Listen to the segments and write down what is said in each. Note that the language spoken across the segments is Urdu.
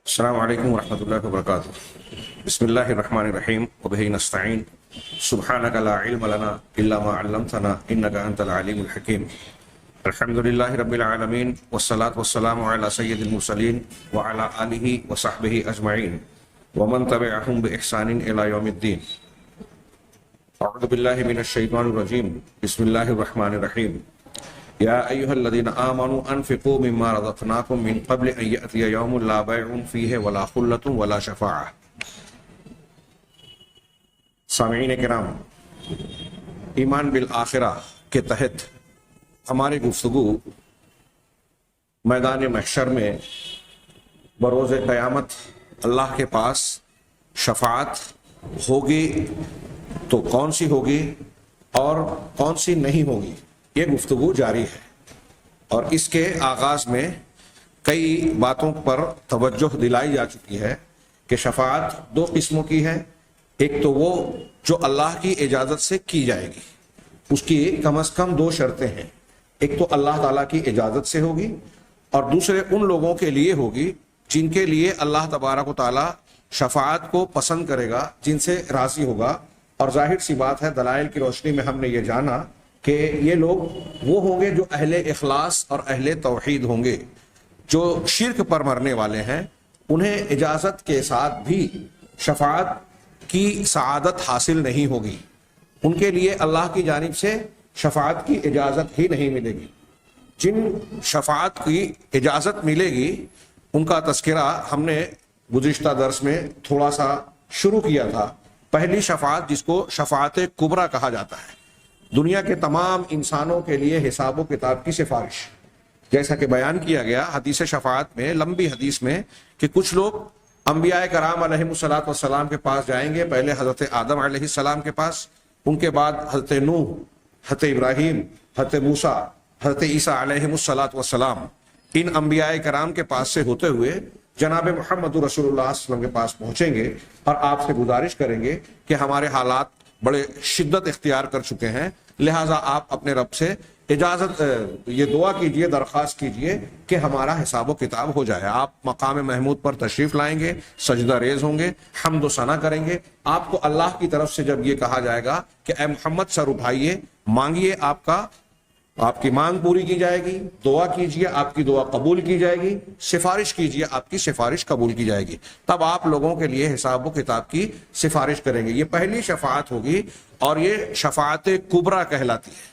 السلام علیکم ورحمۃ اللہ وبرکاتہ۔ بسم اللہ الرحمن الرحیم وبہ نستعین سبحانک لا علم لنا الا ما علمتنا انک انت العلیم الحکیم۔ الحمد للہ رب العالمین والصلاة والسلام علی سید المرسلین وعلی آلہ وصحبہ اجمعین ومن تبعہم بإحسان الی یوم الدین۔ اعوذ باللہ من الشیطان الرجیم، بسم اللہ الرحمن الرحیم۔ یا ایہا الذین آمنوا انفقوا مما رزقناکم من قبل ان یأتی یوم لا بیع فیہ ولا خلۃ ولا شفاعہ۔ سامعین کرام، ایمان بالآخرہ کے تحت ہماری گفتگو میدان محشر میں بروز قیامت اللہ کے پاس شفاعت ہوگی تو کون سی ہوگی اور کون سی نہیں ہوگی، یہ گفتگو جاری ہے۔ اور اس کے آغاز میں کئی باتوں پر توجہ دلائی جا چکی ہے کہ شفاعت دو قسموں کی ہے۔ ایک تو وہ جو اللہ کی اجازت سے کی جائے گی، اس کی کم از کم دو شرطیں ہیں۔ ایک تو اللہ تعالیٰ کی اجازت سے ہوگی، اور دوسرے ان لوگوں کے لیے ہوگی جن کے لیے اللہ تبارک و تعالیٰ شفاعت کو پسند کرے گا، جن سے راضی ہوگا۔ اور ظاہر سی بات ہے، دلائل کی روشنی میں ہم نے یہ جانا کہ یہ لوگ وہ ہوں گے جو اہل اخلاص اور اہل توحید ہوں گے۔ جو شرک پر مرنے والے ہیں انہیں اجازت کے ساتھ بھی شفاعت کی سعادت حاصل نہیں ہوگی، ان کے لیے اللہ کی جانب سے شفاعت کی اجازت ہی نہیں ملے گی۔ جن شفاعت کی اجازت ملے گی ان کا تذکرہ ہم نے گزشتہ درس میں تھوڑا سا شروع کیا تھا۔ پہلی شفاعت جس کو شفاعت کبریٰ کہا جاتا ہے، دنیا کے تمام انسانوں کے لیے حساب و کتاب کی سفارش، جیسا کہ بیان کیا گیا حدیث شفاعت میں، لمبی حدیث میں، کہ کچھ لوگ انبیاء کرام علیہ الصلاۃ والسلام کے پاس جائیں گے، پہلے حضرت آدم علیہ السلام کے پاس، ان کے بعد حضرت نوح، حضرت ابراہیم، حضرت موسیٰ، حضرت عیسیٰ علیہ الصلاۃ والسلام، ان انبیاء کرام کے پاس سے ہوتے ہوئے جناب محمد رسول اللہ صلی اللہ علیہ وسلم کے پاس پہنچیں گے اور آپ سے گزارش کریں گے کہ ہمارے حالات بڑے شدت اختیار کر چکے ہیں، لہٰذا آپ اپنے رب سے اجازت یہ دعا کیجئے، درخواست کیجئے کہ ہمارا حساب و کتاب ہو جائے۔ آپ مقام محمود پر تشریف لائیں گے، سجدہ ریز ہوں گے، حمد و ثنا کریں گے۔ آپ کو اللہ کی طرف سے جب یہ کہا جائے گا کہ اے محمد سر اٹھائیے، مانگیے، آپ کی مانگ پوری کی جائے گی، دعا کیجئے، آپ کی دعا قبول کی جائے گی، سفارش کیجئے، آپ کی سفارش قبول کی جائے گی، تب آپ لوگوں کے لیے حساب و کتاب کی سفارش کریں گے۔ یہ پہلی شفاعت ہوگی اور یہ شفاعت کبریٰ کہلاتی ہے،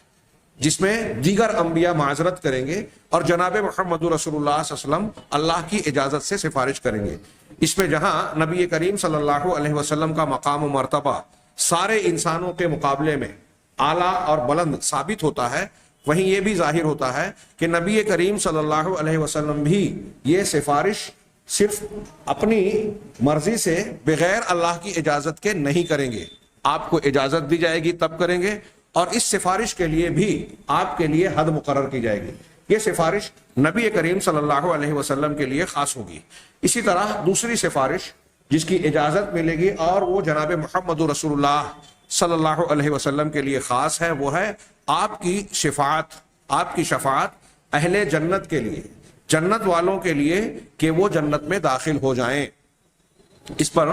جس میں دیگر انبیاء معذرت کریں گے اور جناب محمد رسول اللہ صلی اللہ علیہ وسلم اللہ کی اجازت سے سفارش کریں گے۔ اس میں جہاں نبی کریم صلی اللہ علیہ وسلم کا مقام و مرتبہ سارے انسانوں کے مقابلے میں اعلیٰ اور بلند ثابت ہوتا ہے، وہیں یہ بھی ظاہر ہوتا ہے کہ نبی کریم صلی اللہ علیہ وسلم بھی یہ سفارش صرف اپنی مرضی سے بغیر اللہ کی اجازت کے نہیں کریں گے، آپ کو اجازت دی جائے گی تب کریں گے، اور اس سفارش کے لیے بھی آپ کے لیے حد مقرر کی جائے گی۔ یہ سفارش نبی کریم صلی اللہ علیہ وسلم کے لیے خاص ہوگی۔ اسی طرح دوسری سفارش جس کی اجازت ملے گی اور وہ جناب محمد رسول اللہ صلی اللہ علیہ وسلم کے لیے خاص ہے، وہ ہے آپ کی شفاعت اہل جنت کے لیے، جنت والوں کے لیے، کہ وہ جنت میں داخل ہو جائیں۔ اس پر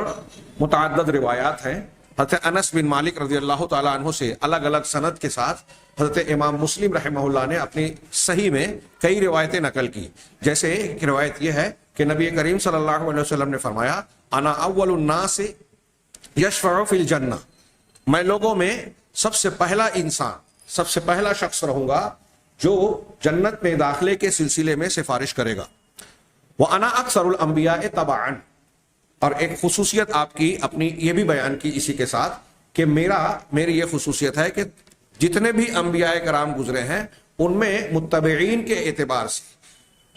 متعدد روایات ہیں۔ حضرت انس بن مالک رضی اللہ تعالیٰ عنہ سے الگ الگ سند کے ساتھ حضرت امام مسلم رحمہ اللہ نے اپنی صحیح میں کئی روایتیں نقل کی۔ جیسے ایک روایت یہ ہے کہ نبی کریم صلی اللہ علیہ وسلم نے فرمایا، انا اول الناس یشفع فی الجنہ، میں لوگوں میں سب سے پہلا انسان، سب سے پہلا شخص رہوں گا جو جنت میں داخلے کے سلسلے میں سفارش کرے گا۔ وَأَنَا أَكْثَرُ الْأَنْبِيَاءِ تَبَعًا، اور ایک خصوصیت آپ کی اپنی یہ بھی بیان کی اسی کے ساتھ کہ میری یہ خصوصیت ہے کہ جتنے بھی انبیاء کرام گزرے ہیں ان میں متبعین کے اعتبار سے،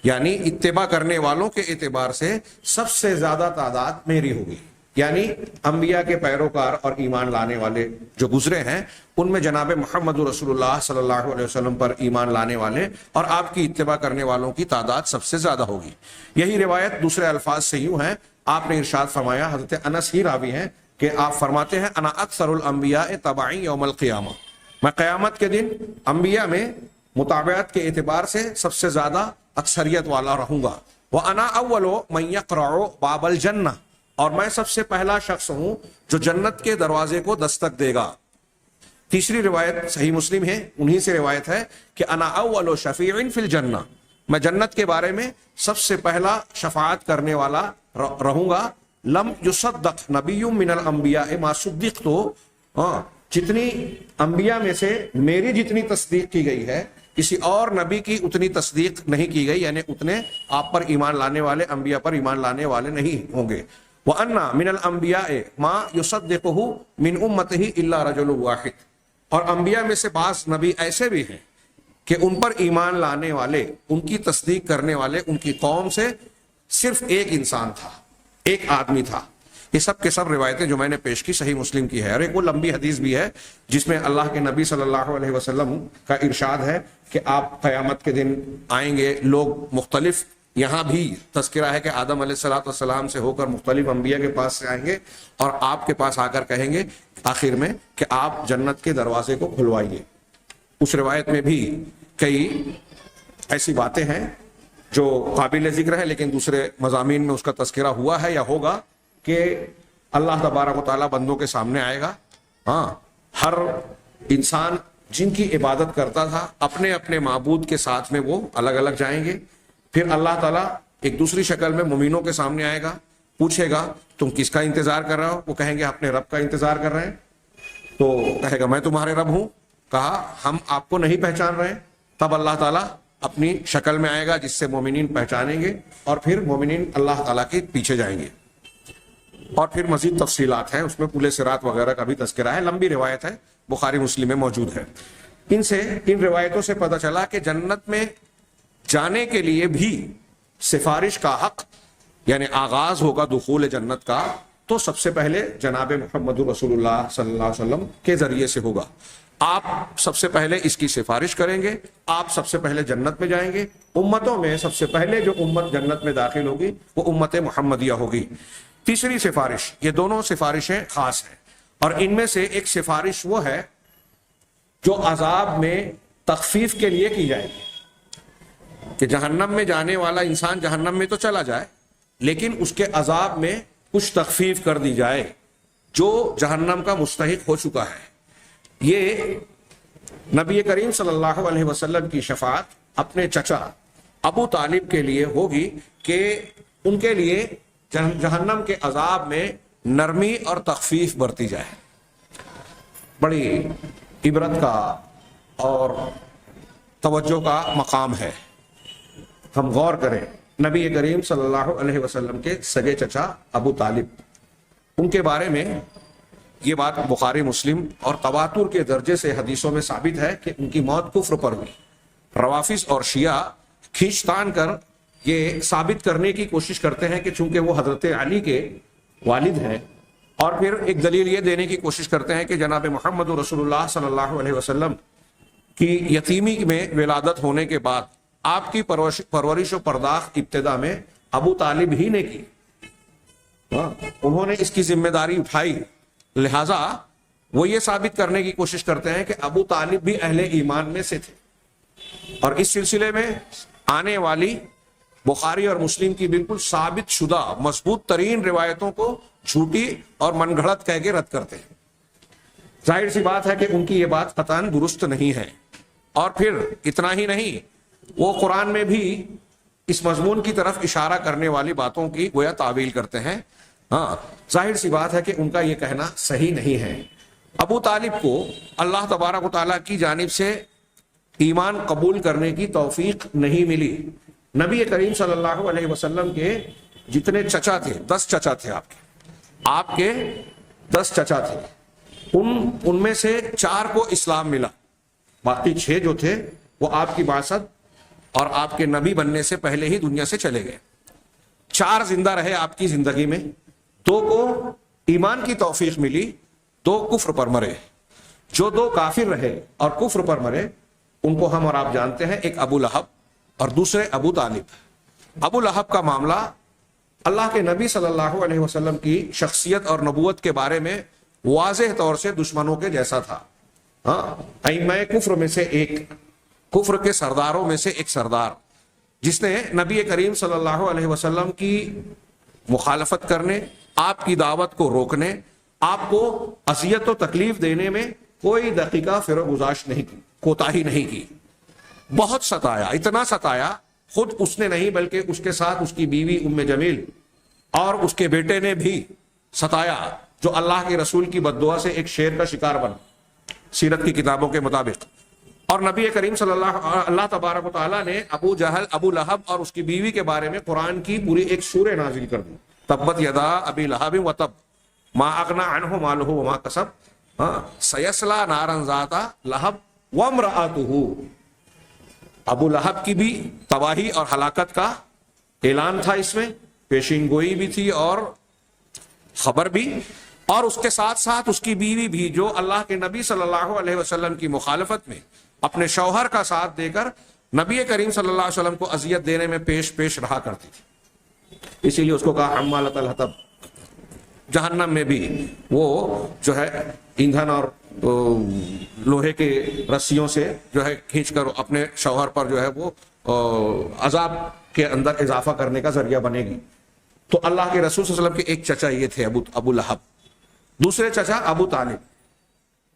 یعنی اتباع کرنے والوں کے اعتبار سے سب سے زیادہ تعداد میری ہوگی۔ یعنی انبیاء کے پیروکار اور ایمان لانے والے جو گزرے ہیں ان میں جناب محمد رسول اللہ صلی اللہ علیہ وسلم پر ایمان لانے والے اور آپ کی اتباع کرنے والوں کی تعداد سب سے زیادہ ہوگی۔ یہی روایت دوسرے الفاظ سے یوں ہے، آپ نے ارشاد فرمایا، حضرت انس ہی راوی ہیں کہ آپ فرماتے ہیں، انا اکثر الانبیاء تبعی یوم القیامہ، میں قیامت کے دن انبیاء میں متابعت کے اعتبار سے سب سے زیادہ اکثریت والا رہوں گا۔ وَأَنَا أَوَّلُ مَن يَقْرَعُ بَابَ الْجَنَّةِ، اور میں سب سے پہلا شخص ہوں جو جنت کے دروازے کو دستک دے گا۔ تیسری روایت صحیح مسلم ہے، انہی سے روایت ہے کہ انا اول شفیع فی الجنہ، میں جنت کے بارے میں سب سے پہلا شفاعت کرنے والا رہوں گا۔ لم یصدق نبی من الانبیاء ما صدقت، جتنی انبیاء میں سے میری جتنی تصدیق کی گئی ہے کسی اور نبی کی اتنی تصدیق نہیں کی گئی، یعنی اتنے آپ پر ایمان لانے والے انبیاء پر ایمان لانے والے نہیں ہوں گے۔ وَأَنَّ مِنَ الْأَنْبِيَاءِ مَا يُصَدِّقُهُ مِنْ أُمَّتِهِ إِلَّا رَجُلٌ وَاحِدٌ، اور انبیاء میں سے بعض نبی ایسے بھی ہیں کہ ان پر ایمان لانے والے، ان کی تصدیق کرنے والے ان کی قوم سے صرف ایک انسان تھا، ایک آدمی تھا۔ یہ سب کے سب روایتیں جو میں نے پیش کی صحیح مسلم کی ہے، اور ایک وہ لمبی حدیث بھی ہے جس میں اللہ کے نبی صلی اللہ علیہ وسلم کا ارشاد ہے کہ آپ قیامت کے دن آئیں گے، لوگ مختلف، یہاں بھی تذکرہ ہے کہ آدم علیہ السلام سے ہو کر مختلف انبیاء کے پاس سے آئیں گے اور آپ کے پاس آ کر کہیں گے آخر میں کہ آپ جنت کے دروازے کو کھلوائیے۔ اس روایت میں بھی کئی ایسی باتیں ہیں جو قابل ذکر ہے، لیکن دوسرے مضامین میں اس کا تذکرہ ہوا ہے یا ہوگا کہ اللہ تبارک و تعالیٰ بندوں کے سامنے آئے گا۔ ہر انسان جن کی عبادت کرتا تھا اپنے اپنے معبود کے ساتھ میں وہ الگ الگ جائیں گے، پھر اللہ تعالیٰ ایک دوسری شکل میں مومنوں کے سامنے آئے گا، پوچھے گا تم کس کا انتظار کر رہے ہو؟ وہ کہیں گے اپنے رب کا انتظار کر رہے ہیں۔ تو کہے گا میں تمہارے رب ہوں، کہا ہم آپ کو نہیں پہچان رہے۔ تب اللہ تعالیٰ اپنی شکل میں آئے گا جس سے مومنین پہچانیں گے، اور پھر مومنین اللہ تعالیٰ کے پیچھے جائیں گے۔ اور پھر مزید تفصیلات ہیں، اس میں پل صراط وغیرہ کا بھی تذکرہ ہے، لمبی روایت ہے، بخاری مسلم میں موجود ہے۔ ان روایتوں سے پتہ چلا کہ جنت میں جانے کے لیے بھی سفارش کا حق، یعنی آغاز ہوگا دخول جنت کا تو سب سے پہلے جناب محمد رسول اللہ صلی اللہ علیہ وسلم کے ذریعے سے ہوگا۔ آپ سب سے پہلے اس کی سفارش کریں گے، آپ سب سے پہلے جنت میں جائیں گے۔ امتوں میں سب سے پہلے جو امت جنت میں داخل ہوگی وہ امت محمدیہ ہوگی۔ تیسری سفارش، یہ دونوں سفارشیں خاص ہیں، اور ان میں سے ایک سفارش وہ ہے جو عذاب میں تخفیف کے لیے کی جائے گی، کہ جہنم میں جانے والا انسان جہنم میں تو چلا جائے لیکن اس کے عذاب میں کچھ تخفیف کر دی جائے جو جہنم کا مستحق ہو چکا ہے۔ یہ نبی کریم صلی اللہ علیہ وسلم کی شفاعت اپنے چچا ابو طالب کے لیے ہوگی کہ ان کے لیے جہنم کے عذاب میں نرمی اور تخفیف برتی جائے۔ بڑی عبرت کا اور توجہ کا مقام ہے، ہم غور کریں۔ نبی کریم صلی اللہ علیہ وسلم کے سگے چچا ابو طالب، ان کے بارے میں یہ بات بخاری مسلم اور تواتر کے درجے سے حدیثوں میں ثابت ہے کہ ان کی موت کفر پر ہوئی۔ روافظ اور شیعہ کھینچتان کر یہ ثابت کرنے کی کوشش کرتے ہیں کہ چونکہ وہ حضرت علی کے والد ہیں، اور پھر ایک دلیل یہ دینے کی کوشش کرتے ہیں کہ جناب محمد رسول اللہ صلی اللہ علیہ وسلم کی یتیمی میں ولادت ہونے کے بعد آپ کی پرورش و پرداخت ابتدا میں ابو طالب ہی نے کی، انہوں نے اس کی ذمہ داری اٹھائی، لہذا وہ یہ ثابت کرنے کی کوشش کرتے ہیں کہ ابو طالب بھی اہل ایمان میں سے تھے۔ اور اس سلسلے میں آنے والی بخاری اور مسلم کی بالکل ثابت شدہ مضبوط ترین روایتوں کو جھوٹی اور من گھڑت کہہ کے رد کرتے ہیں۔ ظاہر سی بات ہے کہ ان کی یہ بات قطعاً درست نہیں ہے۔ اور پھر اتنا ہی نہیں، وہ قرآن میں بھی اس مضمون کی طرف اشارہ کرنے والی باتوں کی گویا تعویل کرتے ہیں۔ ظاہر سی بات ہے کہ ان کا یہ کہنا صحیح نہیں ہے۔ ابو طالب کو اللہ تبارک و تعالیٰ کی جانب سے ایمان قبول کرنے کی توفیق نہیں ملی۔ نبی کریم صلی اللہ علیہ وسلم کے جتنے چچا تھے، 10 چچا تھے آپ کے 10 چچا تھے، ان میں سے 4 کو اسلام ملا، باقی 6 جو تھے وہ آپ کی بعثت اور آپ کے نبی بننے سے پہلے ہی دنیا سے چلے گئے۔ 4 زندہ رہے آپ کی زندگی میں، 2 کو ایمان کی توفیق ملی، 2 کفر پر مرے۔ جو 2 کافر رہے اور کفر پر مرے ان کو ہم اور آپ جانتے ہیں، ایک ابو لہب اور دوسرے ابو طالب۔ ابو لہب کا معاملہ اللہ کے نبی صلی اللہ علیہ وسلم کی شخصیت اور نبوت کے بارے میں واضح طور سے دشمنوں کے جیسا تھا۔ ائمہ کفر میں سے ایک، کفر کے سرداروں میں سے ایک سردار، جس نے نبی کریم صلی اللہ علیہ وسلم کی مخالفت کرنے، آپ کی دعوت کو روکنے، آپ کو اذیت و تکلیف دینے میں کوئی دقیقہ فر و گزاشت نہیں کی، کوتاہی نہیں کی، بہت ستایا، اتنا ستایا خود اس نے نہیں بلکہ اس کے ساتھ اس کی بیوی ام جمیل اور اس کے بیٹے نے بھی ستایا، جو اللہ کے رسول کی بد دعا سے ایک شیر کا شکار بنا سیرت کی کتابوں کے مطابق۔ اور نبی کریم صلی اللہ تبارک و تعالیٰ نے ابو جہل، ابو لہب اور اس کی بیوی کے بارے میں قرآن کی پوری ایک سورہ نازل کر دی، تبت یدا ابی لہب وتب ما اغنی عنہ مالہ وما کسب سیصلی نارا ذات لہب وامرأتہ۔ ابو لہب کی بھی تباہی اور ہلاکت کا اعلان تھا، اس میں پیشین گوئی بھی تھی اور خبر بھی، اور اس کے ساتھ ساتھ اس کی بیوی بھی، جو اللہ کے نبی صلی اللہ علیہ وسلم کی مخالفت میں اپنے شوہر کا ساتھ دے کر نبی کریم صلی اللہ علیہ وسلم کو اذیت دینے میں پیش رہا کرتی تھی، اسی لیے اس کو کہا حمالۃ الحطب۔ جہنم میں بھی وہ جو ہے ایندھن اور لوہے کے رسیوں سے جو ہے کھینچ کر اپنے شوہر پر جو ہے وہ عذاب کے اندر اضافہ کرنے کا ذریعہ بنے گی۔ تو اللہ کے رسول صلی اللہ علیہ وسلم کے ایک چچا یہ تھے ابو لہب، دوسرے چچا ابو طالب،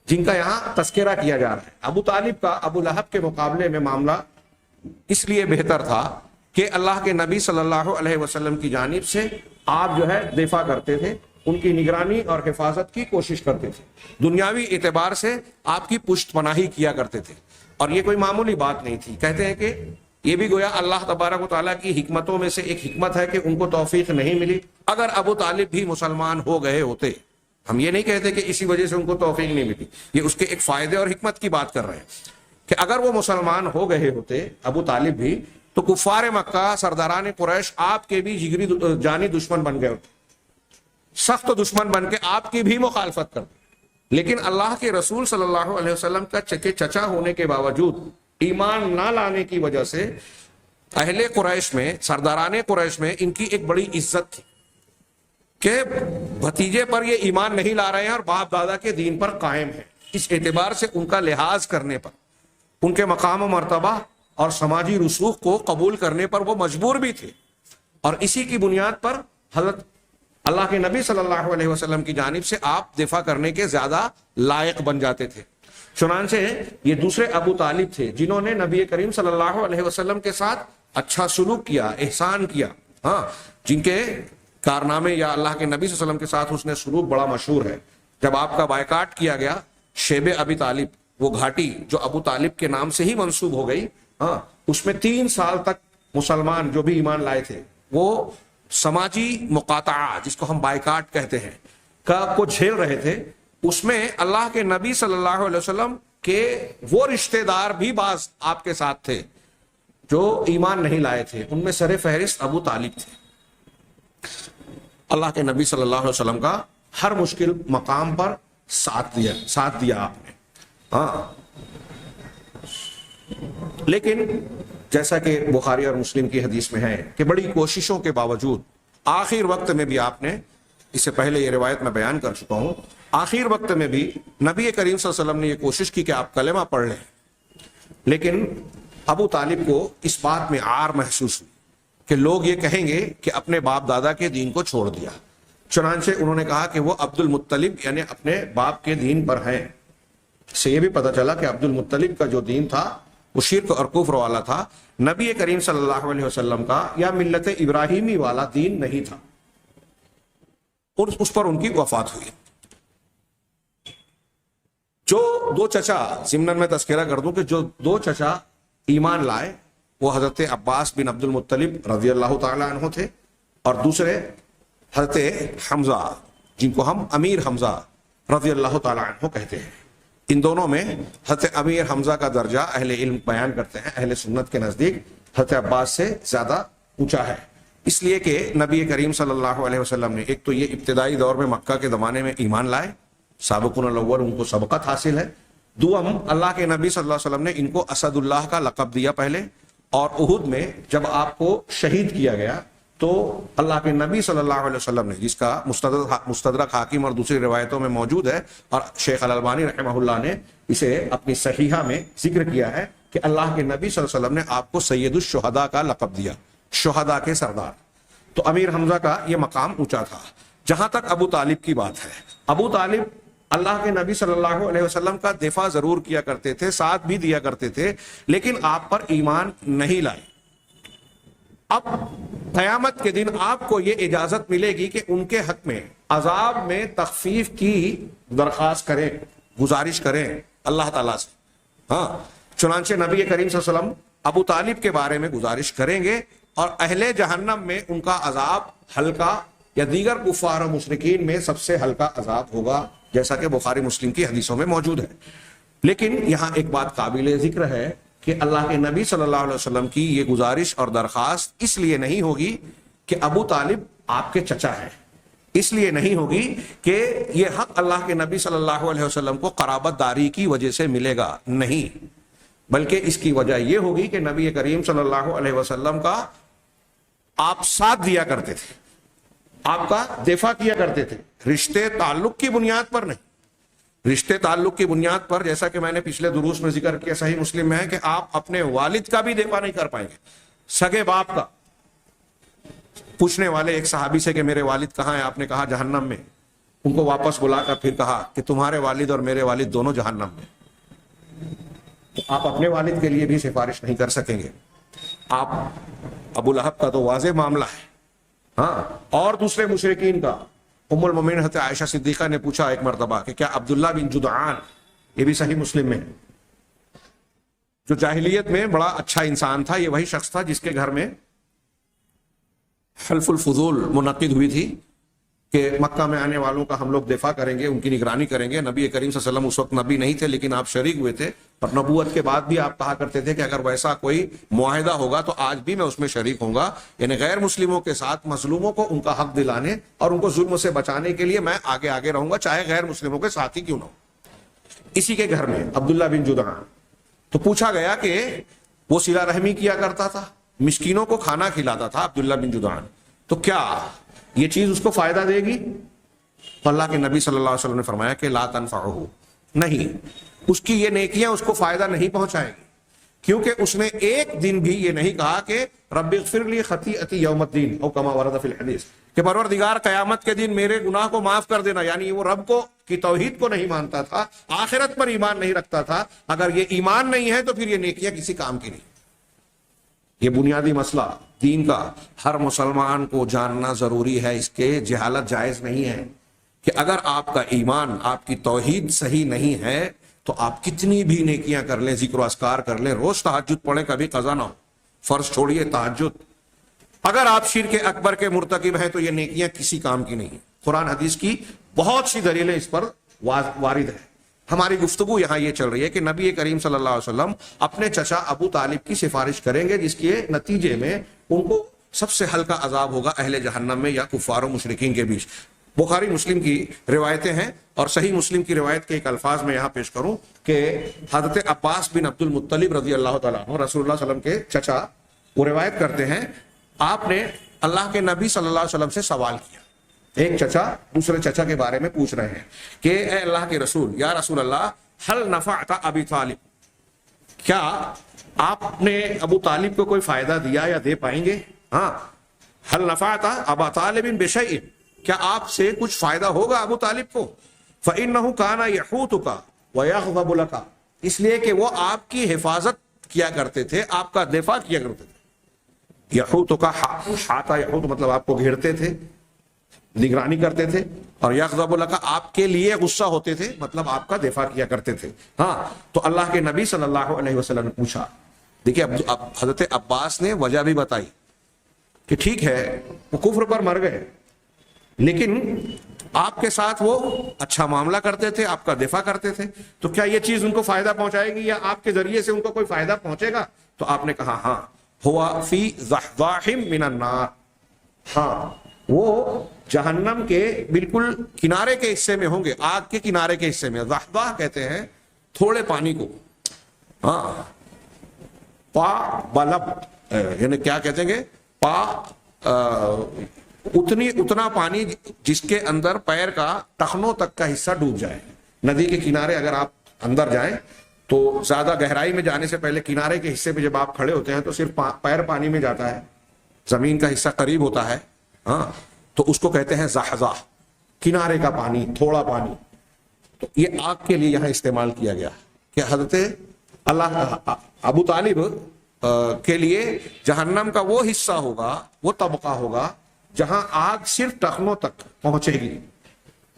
جن کا یہاں تذکرہ کیا جا رہا ہے۔ ابو طالب کا ابو لہب کے مقابلے میں معاملہ اس لیے بہتر تھا کہ اللہ کے نبی صلی اللہ علیہ وسلم کی جانب سے آپ جو ہے دفاع کرتے تھے، ان کی نگرانی اور حفاظت کی کوشش کرتے تھے، دنیاوی اعتبار سے آپ کی پشت پناہی کیا کرتے تھے، اور یہ کوئی معمولی بات نہیں تھی۔ کہتے ہیں کہ یہ بھی گویا اللہ تبارک و تعالیٰ کی حکمتوں میں سے ایک حکمت ہے کہ ان کو توفیق نہیں ملی۔ اگر ابو طالب بھی مسلمان ہو گئے ہوتے، ہم یہ نہیں کہتے کہ اسی وجہ سے ان کو توفیق نہیں ملی، یہ اس کے ایک فائدے اور حکمت کی بات کر رہے ہیں کہ اگر وہ مسلمان ہو گئے ہوتے ابو طالب بھی، تو کفار مکہ، سرداران قریش آپ کے بھی جگری جانی دشمن بن گئے ہوتے، سخت دشمن بن کے آپ کی بھی مخالفت کرتے۔ لیکن اللہ کے رسول صلی اللہ علیہ وسلم کا چچا ہونے کے باوجود ایمان نہ لانے کی وجہ سے اہل قریش میں، سرداران قریش میں ان کی ایک بڑی عزت تھی کہ بھتیجے پر یہ ایمان نہیں لا رہے ہیں اور باپ دادا کے دین پر قائم ہیں۔ اس اعتبار سے ان کا لحاظ کرنے پر، ان کے مقام و مرتبہ اور سماجی رسوخ کو قبول کرنے پر وہ مجبور بھی تھے، اور اسی کی بنیاد پر حضرت اللہ کے نبی صلی اللہ علیہ وسلم کی جانب سے آپ دفاع کرنے کے زیادہ لائق بن جاتے تھے۔ چنانچہ یہ دوسرے ابو طالب تھے جنہوں نے نبی کریم صلی اللہ علیہ وسلم کے ساتھ اچھا سلوک کیا، احسان کیا، جن کے کارنامے یا اللہ کے نبی صلی اللہ علیہ وسلم کے ساتھ حسن سلوک بڑا مشہور ہے۔ جب آپ کا بائیکاٹ کیا گیا شیب ابی طالب، وہ گھاٹی جو ابو طالب کے نام سے ہی منسوب ہو گئی، اس میں 3 سال تک مسلمان جو بھی ایمان لائے تھے وہ سماجی مقاطعہ، جس کو ہم بائیکاٹ کہتے ہیں، کو جھیل رہے تھے۔ اس میں اللہ کے نبی صلی اللہ علیہ وسلم کے وہ رشتہ دار بھی بعض آپ کے ساتھ تھے جو ایمان نہیں لائے تھے، ان میں سر فہرست ابو طالب تھے۔ اللہ کے نبی صلی اللہ علیہ وسلم کا ہر مشکل مقام پر ساتھ دیا آپ نے۔ لیکن جیسا کہ بخاری اور مسلم کی حدیث میں ہے کہ بڑی کوششوں کے باوجود آخر وقت میں بھی، آپ نے اس سے پہلے یہ روایت میں بیان کر چکا ہوں، آخر وقت میں بھی نبی کریم صلی اللہ علیہ وسلم نے یہ کوشش کی کہ آپ کلمہ پڑھ لیں، لیکن ابو طالب کو اس بات میں عار محسوس ہوئی کہ لوگ یہ کہیں گے کہ اپنے باپ دادا کے دین کو چھوڑ دیا۔ چنانچہ انہوں نے کہا کہ وہ عبد المطلب یعنی اپنے باپ کے دین پر ہیں۔ سے یہ بھی پتہ چلا کہ عبد المطلب کا جو دین تھا وہ شرک اور کفر والا تھا، نبی کریم صلی اللہ علیہ وسلم کا یا ملت ابراہیمی والا دین نہیں تھا، اور اس پر ان کی وفات ہوئی۔ جو 2 چچا، ضمن میں تذکرہ کر دوں کہ جو 2 چچا ایمان لائے وہ حضرت عباس بن عبد المطلب رضی اللہ تعالی عنہ تھے، اور دوسرے حضرت حمزہ جن کو ہم امیر حمزہ رضی اللہ تعالی عنہ کہتے ہیں۔ ان دونوں میں حضرت امیر حمزہ کا درجہ اہل علم بیان کرتے ہیں، اہل سنت کے نزدیک حضرت عباس سے زیادہ اونچا ہے، اس لیے کہ نبی کریم صلی اللہ علیہ وسلم نے ایک تو یہ ابتدائی دور میں مکہ کے زمانے میں ایمان لائے، سابقون الاول، ان کو سبقت حاصل ہے۔ دوم، اللہ کے نبی صلی اللہ علیہ وسلم نے ان کو اسد اللہ کا لقب دیا پہلے، اور احد میں جب آپ کو شہید کیا گیا تو اللہ کے نبی صلی اللہ علیہ وسلم نے، جس کا مستدرک حاکم اور دوسری روایتوں میں موجود ہے، اور شیخ الالبانی رحمہ اللہ نے اسے اپنی صحیحہ میں ذکر کیا ہے، کہ اللہ کے نبی صلی اللہ علیہ وسلم نے آپ کو سید الشہداء کا لقب دیا، شہداء کے سردار. تو امیر حمزہ کا یہ مقام اونچا تھا. جہاں تک ابو طالب کی بات ہے، ابو طالب اللہ کے نبی صلی اللہ علیہ وسلم کا دفاع ضرور کیا کرتے تھے، ساتھ بھی دیا کرتے تھے، لیکن آپ پر ایمان نہیں لائے. اب قیامت کے دن آپ کو یہ اجازت ملے گی کہ ان کے حق میں عذاب میں تخفیف کی درخواست کریں، گزارش کریں اللہ تعالیٰ سے. ہاں، چنانچہ نبی کریم صلی اللہ علیہ وسلم ابو طالب کے بارے میں گزارش کریں گے، اور اہل جہنم میں ان کا عذاب ہلکا یا دیگر کفار و مشرکین میں سب سے ہلکا عذاب ہوگا، جیسا کہ بخاری مسلم کی حدیثوں میں موجود ہے. لیکن یہاں ایک بات قابل ذکر ہے کہ اللہ کے نبی صلی اللہ علیہ وسلم کی یہ گزارش اور درخواست اس لیے نہیں ہوگی کہ ابو طالب آپ کے چچا ہے، اس لیے نہیں ہوگی کہ یہ حق اللہ کے نبی صلی اللہ علیہ وسلم کو قرابت داری کی وجہ سے ملے گا، نہیں، بلکہ اس کی وجہ یہ ہوگی کہ نبی کریم صلی اللہ علیہ وسلم کا آپ ساتھ دیا کرتے تھے، آپ کا دفاع کیا کرتے تھے، رشتے تعلق کی بنیاد پر نہیں. رشتے تعلق کی بنیاد پر، جیسا کہ میں نے پچھلے دروس میں ذکر کیا، صحیح مسلم میں ہے کہ آپ اپنے والد کا بھی دفاع نہیں کر پائیں گے، سگے باپ کا. پوچھنے والے ایک صحابی سے کہ میرے والد کہاں ہیں؟ آپ نے کہا جہنم میں. ان کو واپس بلا کر پھر کہا کہ تمہارے والد اور میرے والد دونوں جہنم میں. تو آپ اپنے والد کے لیے بھی سفارش نہیں کر سکیں گے. آپ ابو لہب کا تو واضح معاملہ ہے، ہاں، اور دوسرے مشرکین کا. ام المومنین حضرت عائشہ صدیقہ نے پوچھا ایک مرتبہ کہ کیا عبداللہ بن جدعان، یہ بھی صحیح مسلم میں، جو جاہلیت میں بڑا اچھا انسان تھا، یہ وہی شخص تھا جس کے گھر میں حلف الفضول منعقد ہوئی تھی کہ مکہ میں آنے والوں کا ہم لوگ دفاع کریں گے، ان کی نگرانی کریں گے. نبی کریم صلی اللہ علیہ وسلم اس وقت نبی نہیں تھے، لیکن آپ شریک ہوئے تھے، اور نبوت کے بعد بھی آپ کہا کرتے تھے کہ اگر ویسا کوئی معاہدہ ہوگا تو آج بھی میں اس میں شریک ہوں گا. یعنی غیر مسلموں کے ساتھ مظلوموں کو ان کا حق دلانے اور ان کو ظلم سے بچانے کے لیے میں آگے آگے رہوں گا، چاہے غیر مسلموں کے ساتھ ہی کیوں نہ ہو. اسی کے گھر میں عبداللہ بن جدعان. تو پوچھا گیا کہ وہ صلہ رحمی کیا کرتا تھا، مسکینوں کو کھانا کھلاتا تھا عبداللہ بن جدعان، تو کیا یہ چیز اس کو فائدہ دے گی؟ تو اللہ کے نبی صلی اللہ علیہ وسلم نے فرمایا کہ لا تنفعہ، نہیں، اس کی یہ نیکیاں اس کو فائدہ نہیں پہنچائیں گی، کیونکہ اس نے ایک دن بھی یہ نہیں کہا کہ رب اغفر لی خطیئتی یوم الدین، او کما ورد فی الحدیث، کہ پروردگار قیامت کے دن میرے گناہ کو معاف کر دینا. یعنی وہ رب کو کی توحید کو نہیں مانتا تھا، آخرت پر ایمان نہیں رکھتا تھا. اگر یہ ایمان نہیں ہے تو پھر یہ نیکیاں کسی کام کی نہیں. یہ بنیادی مسئلہ دین کا ہر مسلمان کو جاننا ضروری ہے، اس کے جہالت جائز نہیں ہے کہ اگر آپ کا ایمان، آپ کی توحید صحیح نہیں ہے تو آپ کتنی بھی نیکیاں کر لیں، ذکر و اذکار کر لیں، روز تہجد پڑھیں، کبھی قضا نہ ہو، فرض چھوڑیے تہجد، اگر آپ شرک اکبر کے مرتکب ہیں تو یہ نیکیاں کسی کام کی نہیں. قرآن حدیث کی بہت سی دلیلیں اس پر وارد ہیں. ہماری گفتگو یہاں یہ چل رہی ہے کہ نبی کریم صلی اللہ علیہ وسلم اپنے چچا ابو طالب کی سفارش کریں گے، جس کے نتیجے میں ان کو سب سے ہلکا عذاب ہوگا اہل جہنم میں یا کفار و مشرکین کے بیچ. بخاری مسلم کی روایتیں ہیں، اور صحیح مسلم کی روایت کے ایک الفاظ میں یہاں پیش کروں کہ حضرت عباس بن عبد المطلب رضی اللہ تعالیٰ عنہ، رسول اللہ صلی اللہ علیہ وسلم کے چچا، وہ روایت کرتے ہیں آپ نے اللہ کے نبی صلی اللہ علیہ وسلم سے سوال کیا. ایک چچا دوسرے چچا کے بارے میں پوچھ رہے ہیں کہ اے اللہ کے رسول، یا رسول اللہ، حل نفعت ابی طالب، کیا آپ نے ابو طالب کو کوئی فائدہ دیا یا دے پائیں گے؟ ہاں، حل نفعت ابا طالب بشیء، کیا آپ سے کچھ فائدہ ہوگا ابو طالب کو؟ فإنه كان يحوطك ويغضب لك، اس لیے کہ وہ آپ کی حفاظت کیا کرتے تھے، آپ کا دفاع کیا کرتے تھے. یحوطک، حاطا یحوط مطلب آپ کو گھیرتے تھے، نگرانی کرتے تھے، اور یغضب لک، آپ کے لیے غصہ ہوتے تھے، مطلب آپ کا دفاع کیا کرتے تھے. ہاں، تو اللہ کے نبی صلی اللہ علیہ وسلم نے پوچھا. دیکھیے حضرت عباس نے وجہ بھی بتائی کہ ٹھیک ہے وہ کفر پر مر گئے، لیکن آپ کے ساتھ وہ اچھا معاملہ کرتے تھے، آپ کا دفاع کرتے تھے، تو کیا یہ چیز ان کو فائدہ پہنچائے گی یا آپ کے ذریعے سے ان کو کوئی فائدہ پہنچے گا؟ تو آپ نے کہا ہاں، ہوا فی ضحضاح من النار، ہاں، وہ جہنم کے بالکل کنارے کے حصے میں ہوں گے، آگ کے کنارے کے حصے میں. ضحضاح کہتے ہیں تھوڑے پانی کو، ہاں، پا بلب، یعنی کیا کہتے ہیں، پا اتنا پانی جس کے اندر پیر کا ٹخنوں تک کا حصہ ڈوب جائے. ندی کے کنارے اگر آپ اندر جائیں تو زیادہ گہرائی میں جانے سے پہلے کنارے کے حصے پہ جب آپ کھڑے ہوتے ہیں تو صرف پیر پانی میں جاتا ہے، زمین کا حصہ قریب ہوتا ہے، ہاں، تو اس کو کہتے ہیں زحزح، کنارے کا پانی، تھوڑا پانی. تو یہ آگ کے لیے یہاں استعمال کیا گیا کہ حضرت ابو طالب کے لیے جہنم کا وہ حصہ ہوگا، وہ طبقہ ہوگا جہاں آگ صرف ٹخنوں تک پہنچے گی.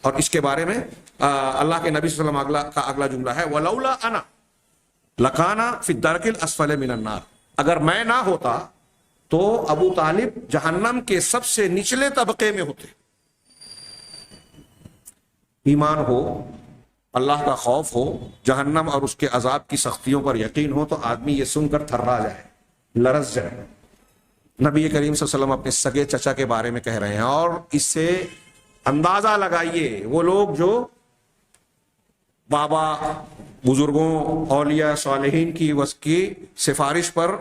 اور اس کے بارے میں اللہ کے نبی صلی اللہ علیہ وسلم کا اگلا جملہ ہے وَلَوْلَا أَنَا لَكَانَ فِي الدَّرْكِ الْأَسْفَلِ مِنَ النَّارِ، اگر میں نہ ہوتا تو ابو طالب جہنم کے سب سے نچلے طبقے میں ہوتے. ایمان ہو، اللہ کا خوف ہو، جہنم اور اس کے عذاب کی سختیوں پر یقین ہو تو آدمی یہ سن کر تھرا جائے، لرز جائے. نبی کریم صلی اللہ علیہ وسلم اپنے سگے چچا کے بارے میں کہہ رہے ہیں، اور اس سے اندازہ لگائیے وہ لوگ جو بابا بزرگوں اولیاء صالحین کی سفارش پر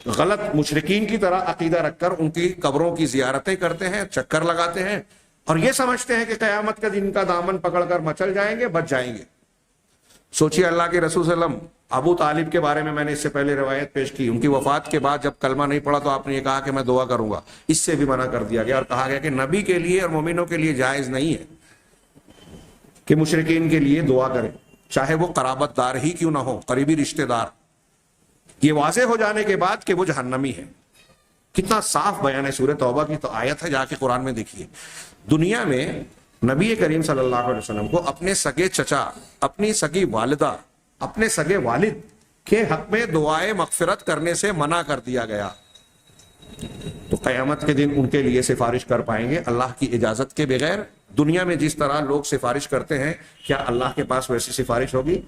غلط مشرکین کی طرح عقیدہ رکھ کر ان کی قبروں کی زیارتیں کرتے ہیں، چکر لگاتے ہیں، اور یہ سمجھتے ہیں کہ قیامت کا دن کا دامن پکڑ کر مچل جائیں گے، بچ جائیں گے. سوچیے اللہ کے رسول صلی اللہ علیہ وسلم ابو طالب کے بارے میں میں نے اس سے پہلے روایت پیش کی، ان کی وفات کے بعد جب کلمہ نہیں پڑا تو آپ نے یہ کہا کہ میں دعا کروں گا. اس سے بھی منع کر دیا گیا اور کہا گیا کہ نبی کے لیے اور مومنوں کے لیے جائز نہیں ہے کہ مشرکین کے لیے دعا کریں، چاہے وہ قرابت دار ہی کیوں نہ ہو، قریبی رشتہ دار. یہ واضح ہو جانے کے بعد کہ وہ جہنمی ہے. کتنا صاف بیان ہے، سورہ توبہ کی تو آیت ہے، جا کے قرآن میں دیکھیے. دنیا میں نبی کریم صلی اللہ علیہ وسلم کو اپنے سگے چچا، اپنی سگی والدہ، اپنے سگے والد کے حق میں دعائے مغفرت کرنے سے منع کر دیا گیا. تو قیامت کے دن ان کے لیے سفارش کر پائیں گے اللہ کی اجازت کے بغیر؟ دنیا میں جس طرح لوگ سفارش کرتے ہیں کیا اللہ کے پاس ویسی سفارش ہوگی؟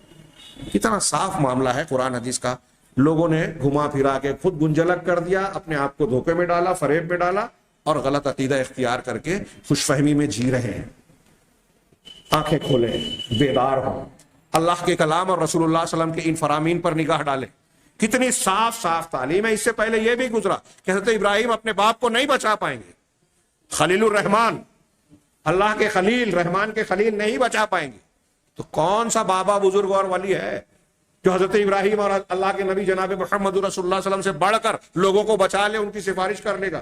کتنا صاف معاملہ ہے قرآن حدیث کا. لوگوں نے گھما پھرا کے خود گنجلک کر دیا، اپنے آپ کو دھوکے میں ڈالا، فریب میں ڈالا، اور غلط عقیدہ اختیار کر کے خوش فہمی میں جی رہے ہیں. آنکھیں کھولیں، بیدار ہوں، اللہ کے کلام اور رسول اللہ صلی اللہ علیہ وسلم کے ان فرامین پر نگاہ ڈالیں. کتنی صاف صاف تعلیم ہے. اس سے پہلے یہ بھی گزرا کہ حضرت ابراہیم اپنے باپ کو نہیں بچا پائیں گے، خلیل الرحمان، اللہ کے خلیل، رحمان کے خلیل نہیں بچا پائیں گے. تو کون سا بابا بزرگ اور ولی ہے جو حضرت ابراہیم اور اللہ کے نبی جناب محمد رسول اللہ صلی اللہ علیہ وسلم سے بڑھ کر لوگوں کو بچا لے، ان کی سفارش کر لے گا؟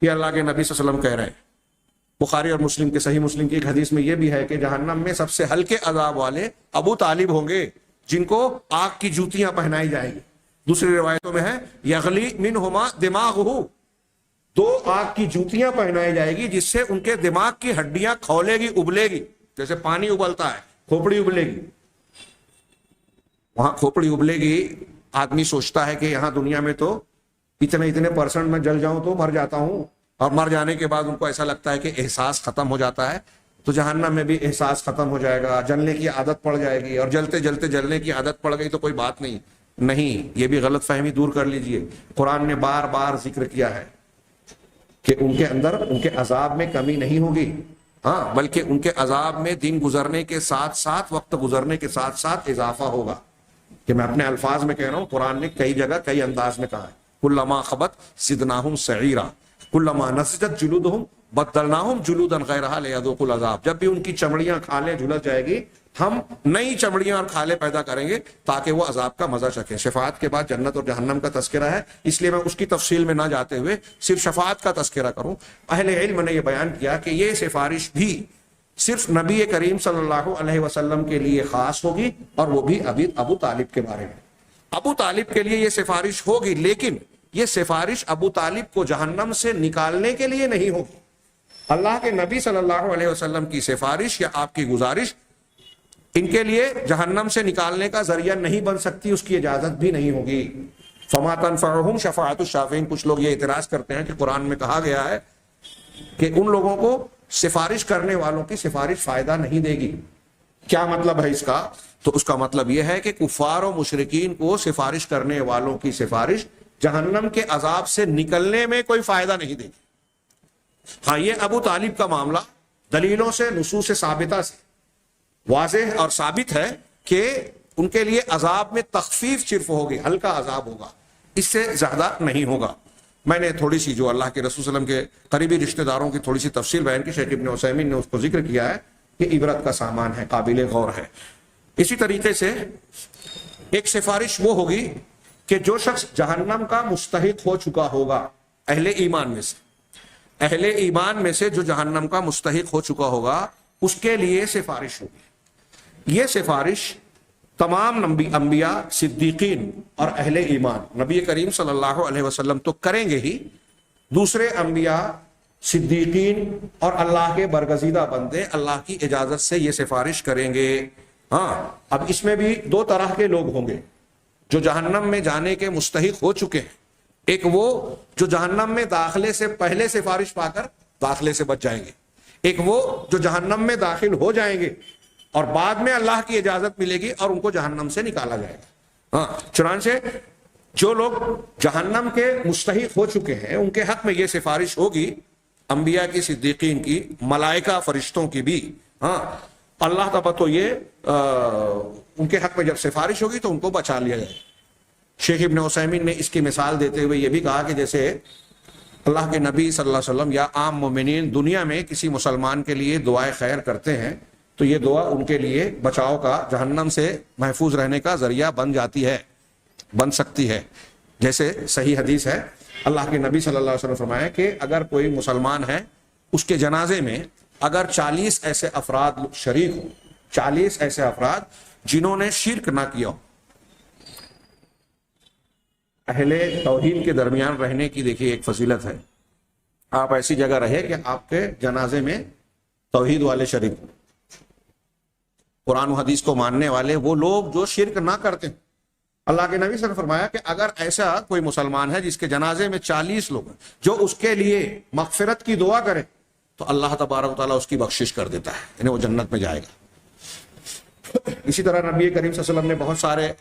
یہ اللہ کے نبی صلی اللہ علیہ وسلم کہہ رہے ہیں. بخاری اور مسلم کے صحیح مسلم کی ایک حدیث میں یہ بھی ہے کہ جہنم میں سب سے ہلکے عذاب والے ابو طالب ہوں گے جن کو آگ کی جوتیاں پہنائی جائیں گی. دوسری روایتوں میں ہے یغلی منہما دماغہ، دو آگ کی جوتیاں پہنائی جائے گی جس سے ان کے دماغ کی ہڈیاں کھولے گی، ابلے گی، جیسے پانی ابلتا ہے، کھوپڑی ابلے گی. وہاں کھوپڑی ابلے گی. آدمی سوچتا ہے کہ یہاں دنیا میں تو اتنے پرسنٹ میں جل جاؤں تو مر جاتا ہوں، اور مر جانے کے بعد ان کو ایسا لگتا ہے کہ احساس ختم ہو جاتا ہے. تو جہنم میں بھی احساس ختم ہو جائے گا، جلنے کی عادت پڑ جائے گی، اور جلتے جلتے جلنے کی عادت پڑ گئی تو کوئی بات نہیں. نہیں، یہ بھی غلط فہمی دور کر لیجئے. قرآن نے بار بار ذکر کیا ہے کہ ان کے اندر، ان کے عذاب میں کمی نہیں ہوگی، ہاں، بلکہ ان کے عذاب میں دن گزرنے کے ساتھ ساتھ، وقت گزرنے کے ساتھ ساتھ اضافہ ہوگا. کہ میں اپنے الفاظ میں کہہ رہا ہوں، قرآن نے کئی جگہ کئی انداز میں کہا ہے. کلما خبت زدناہم سعیرا کلما نضجت جلودہم بدلناہم جلودا غیرہا لیذوقوا العذاب. جب بھی ان کی چمڑیاں کھالیں جھلس جائے گی، ہم نئی چمڑیاں اور کھالیں پیدا کریں گے تاکہ وہ عذاب کا مزہ چکھیں. شفاعت کے بعد جنت اور جہنم کا تذکرہ ہے، اس لیے میں اس کی تفصیل میں نہ جاتے ہوئے صرف شفاعت کا تذکرہ کروں. اہل علم نے یہ بیان کیا کہ یہ سفارش بھی صرف نبی کریم صلی اللہ علیہ وسلم کے لیے خاص ہوگی، اور وہ بھی ابو طالب کے بارے میں. ابو طالب کے لیے یہ سفارش ہوگی، لیکن یہ سفارش ابو طالب کو جہنم سے نکالنے کے لیے نہیں ہوگی. اللہ کے نبی صلی اللہ علیہ وسلم کی سفارش یا آپ کی گزارش ان کے لیے جہنم سے نکالنے کا ذریعہ نہیں بن سکتی، اس کی اجازت بھی نہیں ہوگی. فما تنفعهم شفاعت الشافعین. کچھ لوگ یہ اعتراض کرتے ہیں کہ قرآن میں کہا گیا ہے کہ ان لوگوں کو سفارش کرنے والوں کی سفارش فائدہ نہیں دے گی. کیا مطلب ہے اس کا؟ تو اس کا مطلب یہ ہے کہ کفار و مشرکین کو سفارش کرنے والوں کی سفارش جہنم کے عذاب سے نکلنے میں کوئی فائدہ نہیں دے گی. ہاں، یہ ابو طالب کا معاملہ دلیلوں سے، نصوص ثابتہ سے واضح اور ثابت ہے کہ ان کے لیے عذاب میں تخفیف صرف ہوگی، ہلکا عذاب ہوگا، اس سے زیادہ نہیں ہوگا. میں نے تھوڑی سی جو اللہ کے رسول صلی اللہ علیہ وسلم کے قریبی رشتہ داروں کی تھوڑی سی تفصیل بیان کی. شیخ ابن عثیمین نے اس کو ذکر کیا ہے کہ عبرت کا سامان ہے، قابل غور ہے. اسی طریقے سے ایک سفارش وہ ہوگی کہ جو شخص جہنم کا مستحق ہو چکا ہوگا اہل ایمان میں سے، اہل ایمان میں سے جو جہنم کا مستحق ہو چکا ہوگا اس کے لیے سفارش ہوگی۔ یہ سفارش تمام انبیاء، صدیقین اور اہل ایمان، نبی کریم صلی اللہ علیہ وسلم تو کریں گے ہی، دوسرے انبیاء، صدیقین اور اللہ کے برگزیدہ بندے اللہ کی اجازت سے یہ سفارش کریں گے۔ ہاں، اب اس میں بھی دو طرح کے لوگ ہوں گے جو جہنم میں جانے کے مستحق ہو چکے ہیں۔ ایک وہ جو جہنم میں داخلے سے پہلے سفارش پا کر داخلے سے بچ جائیں گے، ایک وہ جو جہنم میں داخل ہو جائیں گے اور بعد میں اللہ کی اجازت ملے گی اور ان کو جہنم سے نکالا جائے گا۔ ہاں، چنانچہ جو لوگ جہنم کے مستحق ہو چکے ہیں ان کے حق میں یہ سفارش ہوگی، انبیاء کی، صدیقین کی، ملائکہ، فرشتوں کی بھی۔ ہاں، اللہ تعالیٰ تو یہ ان کے حق میں جب سفارش ہوگی تو ان کو بچا لیا جائے۔ شیخ ابن عثیمین نے اس کی مثال دیتے ہوئے یہ بھی کہا کہ جیسے اللہ کے نبی صلی اللہ علیہ وسلم یا عام مومنین دنیا میں کسی مسلمان کے لیے دعائے خیر کرتے ہیں تو یہ دعا ان کے لیے بچاؤ کا، جہنم سے محفوظ رہنے کا ذریعہ بن جاتی ہے، بن سکتی ہے۔ جیسے صحیح حدیث ہے، اللہ کے نبی صلی اللہ علیہ وسلم فرمایا کہ اگر کوئی مسلمان ہے، اس کے جنازے میں اگر 40 ایسے افراد شریک ہوں، 40 ایسے افراد جنہوں نے شرک نہ کیا ہو، اہل توحید کے درمیان رہنے کی دیکھیے ایک فضیلت ہے۔ آپ ایسی جگہ رہے کہ آپ کے جنازے میں توحید والے شریک ہوں، قرآن و حدیث کو ماننے والے، وہ لوگ جو شرک نہ کرتے۔ اللہ کے نبی صلی اللہ علیہ وسلم نے فرمایا کہ اگر ایسا کوئی مسلمان ہے جس کے جنازے میں 40 لوگ ہیں جو اس کے لیے مغفرت کی دعا کرے تو اللہ تبارک و تعالیٰ اس کی بخشش کر دیتا ہے، یعنی وہ جنت میں جائے گا۔ اسی طرح نبی کریم صلی اللہ علیہ وسلم نے بہت سارے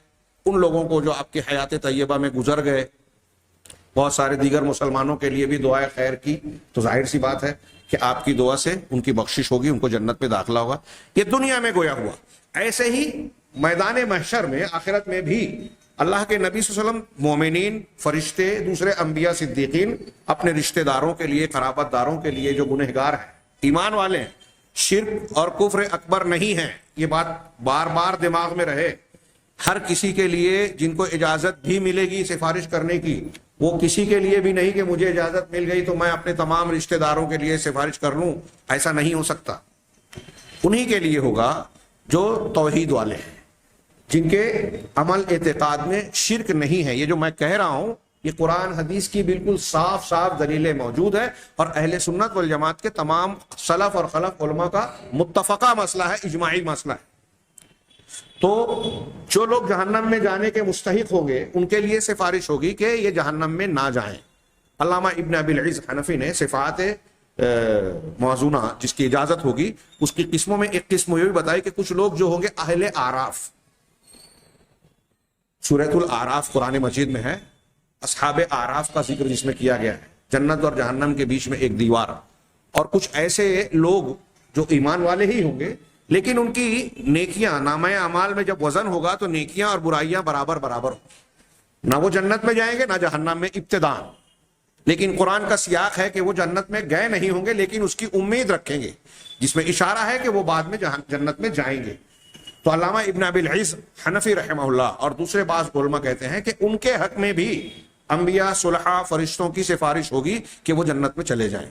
ان لوگوں کو جو آپ کی حیات طیبہ میں گزر گئے، بہت سارے دیگر مسلمانوں کے لیے بھی دعائے خیر کی، تو ظاہر سی بات ہے کہ آپ کی دعا سے ان کی بخشش ہوگی، ان کو جنت میں داخلہ ہوگا۔ یہ دنیا میں گویا ہوا۔ ایسے ہی میدان محشر میں، آخرت میں بھی اللہ کے نبی صلی اللہ علیہ وسلم مومنین، فرشتے، دوسرے انبیاء، صدیقین اپنے رشتہ داروں کے لیے، قرابت داروں کے لیے جو گنہگار ہیں، ایمان والے ہیں، شرک اور کفر اکبر نہیں ہیں، یہ بات بار بار دماغ میں رہے۔ ہر کسی کے لیے جن کو اجازت بھی ملے گی سفارش کرنے کی، وہ کسی کے لیے بھی نہیں کہ مجھے اجازت مل گئی تو میں اپنے تمام رشتہ داروں کے لیے سفارش کر لوں، ایسا نہیں ہو سکتا۔ انہی کے لیے ہوگا جو توحید والے ہیں، جن کے عمل اعتقاد میں شرک نہیں ہے۔ یہ جو میں کہہ رہا ہوں یہ قرآن حدیث کی بالکل صاف صاف دلیلیں موجود ہے، اور اہل سنت والجماعت کے تمام سلف اور خلف علماء کا متفقہ مسئلہ ہے، اجماعی مسئلہ ہے۔ تو جو لوگ جہنم میں جانے کے مستحق ہوں گے ان کے لیے سفارش ہوگی کہ یہ جہنم میں نہ جائیں۔ علامہ ابن ابی العز حنفی نے صفات موزونہ جس کی اجازت ہوگی اس کی قسموں میں ایک قسم یہ بھی بتائی کہ کچھ لوگ جو ہوں گے اہل اعراف، سورۃ الاعراف قرآن مجید میں ہے، اصحاب اعراف کا ذکر جس میں کیا گیا ہے، جنت اور جہنم کے بیچ میں ایک دیوار، اور کچھ ایسے لوگ جو ایمان والے ہی ہوں گے لیکن ان کی نیکیاں، نامہ اعمال میں جب وزن ہوگا تو نیکیاں اور برائیاں برابر برابر ہوں، نہ وہ جنت میں جائیں گے نہ جہنم میں ابتداء، لیکن قرآن کا سیاق ہے کہ وہ جنت میں گئے نہیں ہوں گے لیکن اس کی امید رکھیں گے، جس میں اشارہ ہے کہ وہ بعد میں جنت میں جائیں گے۔ تو علامہ ابن ابی العز حنفی رحمہ اللہ اور دوسرے بعض علماء کہتے ہیں کہ ان کے حق میں بھی انبیاء، صلحاء، فرشتوں کی سفارش ہوگی کہ وہ جنت میں چلے جائیں،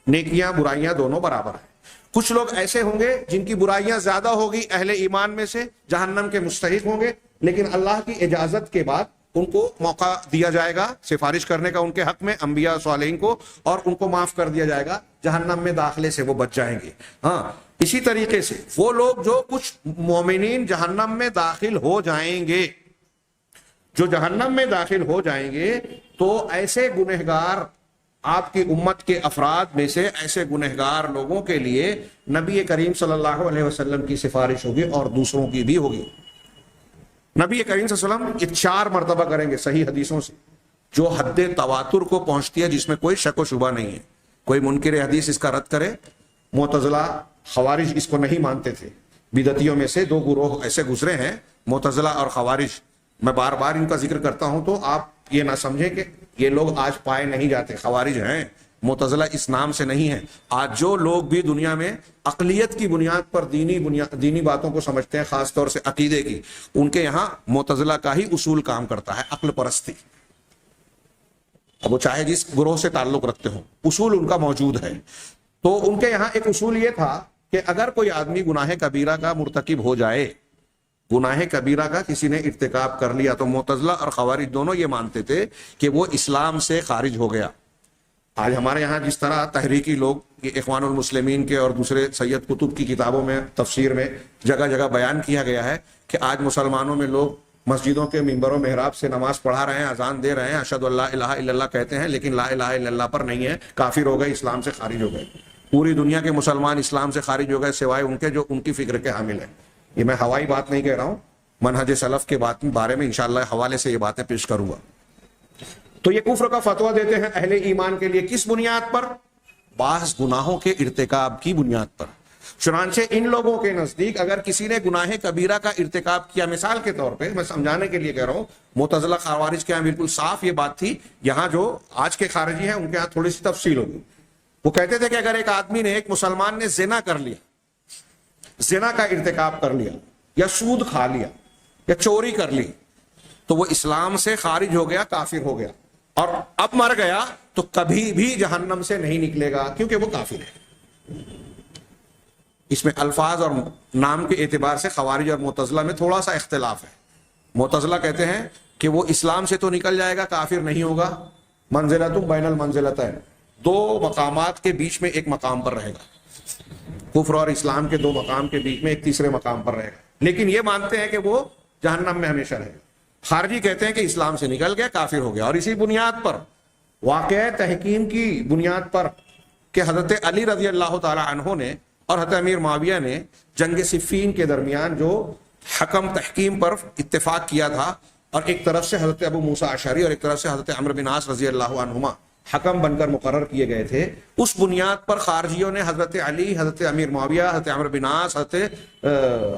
نیکیاں برائیاں دونوں برابر ہیں۔ کچھ لوگ ایسے ہوں گے جن کی برائیاں زیادہ ہوگی، اہل ایمان میں سے جہنم کے مستحق ہوں گے، لیکن اللہ کی اجازت کے بعد ان کو موقع دیا جائے گا سفارش کرنے کا ان کے حق میں، انبیاء صالحین کو، اور ان کو معاف کر دیا جائے گا، جہنم میں داخلے سے وہ بچ جائیں گے۔ ہاں، اسی طریقے سے وہ لوگ جو کچھ مومنین جہنم میں داخل ہو جائیں گے، جو جہنم میں داخل ہو جائیں گے تو ایسے گنہگار، آپ کی امت کے افراد میں سے ایسے گنہگار لوگوں کے لیے نبی کریم صلی اللہ علیہ وسلم کی سفارش ہوگی اور دوسروں کی بھی ہوگی۔ نبی کریم صلی اللہ علیہ وسلم یہ 4 مرتبہ کریں گے صحیح حدیثوں سے، جو حد تواتر کو پہنچتی ہے، جس میں کوئی شک و شبہ نہیں ہے۔ کوئی منکر حدیث اس کا رد کرے، معتزلہ، خوارج اس کو نہیں مانتے تھے، بدعتیوں میں سے 2 گروہ ایسے گزرے ہیں، معتزلہ اور خوارج۔ میں بار بار ان کا ذکر کرتا ہوں تو آپ یہ نہ سمجھیں کہ یہ لوگ آج پائے نہیں جاتے، خوارج ہیں، معتزلہ اس نام سے نہیں ہے. آج جو لوگ بھی دنیا میں عقلیت کی بنیاد پر دینی باتوں کو سمجھتے ہیں، خاص طور سے عقیدے کی، ان کے یہاں معتزلہ کا ہی اصول کام کرتا ہے، عقل پرستی. اب وہ چاہے جس گروہ سے تعلق رکھتے ہوں، اصول ان کا موجود ہے. تو ان کے یہاں ایک اصول یہ تھا کہ اگر کوئی آدمی گناہ کبیرہ کا مرتکب ہو جائے، گناہ کبیرہ کا کسی نے ارتکاب کر لیا، تو معتزلہ اور خوارج دونوں یہ مانتے تھے کہ وہ اسلام سے خارج ہو گیا. آج ہمارے یہاں جس طرح تحریکی لوگ اخوان المسلمین کے اور دوسرے سید قطب کی کتابوں میں، تفسیر میں جگہ جگہ بیان کیا گیا ہے کہ آج مسلمانوں میں لوگ مسجدوں کے منبر و محراب سے نماز پڑھا رہے ہیں، اذان دے رہے ہیں، اشہد اللہ الہ الا اللہ کہتے ہیں، لیکن لا الہ الا اللہ پر نہیں ہے، کافر ہو گئے، اسلام سے خارج ہو گئے. پوری دنیا کے مسلمان اسلام سے خارج ہو گئے سوائے ان کے جو ان کی فکر کے حامل ہیں. یہ میں ہوائی بات نہیں کہہ رہا ہوں، منہج سلف کے بارے میں انشاءاللہ حوالے سے یہ باتیں پیش کروں گا. تو یہ کفر کا فتویٰ دیتے ہیں اہل ایمان کے لیے، کس بنیاد پر؟ بعض گناہوں کے ارتکاب کی بنیاد پر. چنانچہ ان لوگوں کے نزدیک اگر کسی نے گناہ کبیرہ کا ارتکاب کیا، مثال کے طور پہ میں سمجھانے کے لیے کہہ رہا ہوں، معتزلہ خوارج کے یہاں بالکل صاف یہ بات تھی، یہاں جو آج کے خارجی ہیں ان کے یہاں تھوڑی سی تفصیل ہوگی. وہ کہتے تھے کہ اگر ایک آدمی نے، ایک مسلمان نے زنا کر لیا، زنا کا ارتکاب کر لیا، یا سود کھا لیا، یا چوری کر لی، تو وہ اسلام سے خارج ہو گیا، کافر ہو گیا، اور اب مر گیا تو کبھی بھی جہنم سے نہیں نکلے گا، کیونکہ وہ کافر ہے. اس میں الفاظ اور نام کے اعتبار سے خوارج اور معتزلہ میں تھوڑا سا اختلاف ہے. معتزلہ کہتے ہیں کہ وہ اسلام سے تو نکل جائے گا، کافر نہیں ہوگا. منزلۃ بین المنزلتین، دو مقامات کے بیچ میں ایک مقام پر رہے گا، کفر اور اسلام کے دو مقام کے بیچ میں ایک تیسرے مقام پر رہے گا، لیکن یہ مانتے ہیں کہ وہ جہنم میں ہمیشہ رہے گا. خارجی کہتے ہیں کہ اسلام سے نکل گیا، کافر ہو گیا. اور اسی بنیاد پر، واقعہ تحکیم کی بنیاد پر، کہ حضرت علی رضی اللہ تعالی عنہ نے اور حضرت امیر معاویہ نے جنگ صفین کے درمیان جو حکم تحکیم پر اتفاق کیا تھا، اور ایک طرف سے حضرت ابو موسیٰ اشعری اور ایک طرف سے حضرت عمرو بن عاص رضی اللہ عنہما حکم بن کر مقرر کیے گئے تھے، اس بنیاد پر خارجیوں نے حضرت علی، حضرت امیر معاویہ، حضرت عمرو بن عاص، حضرت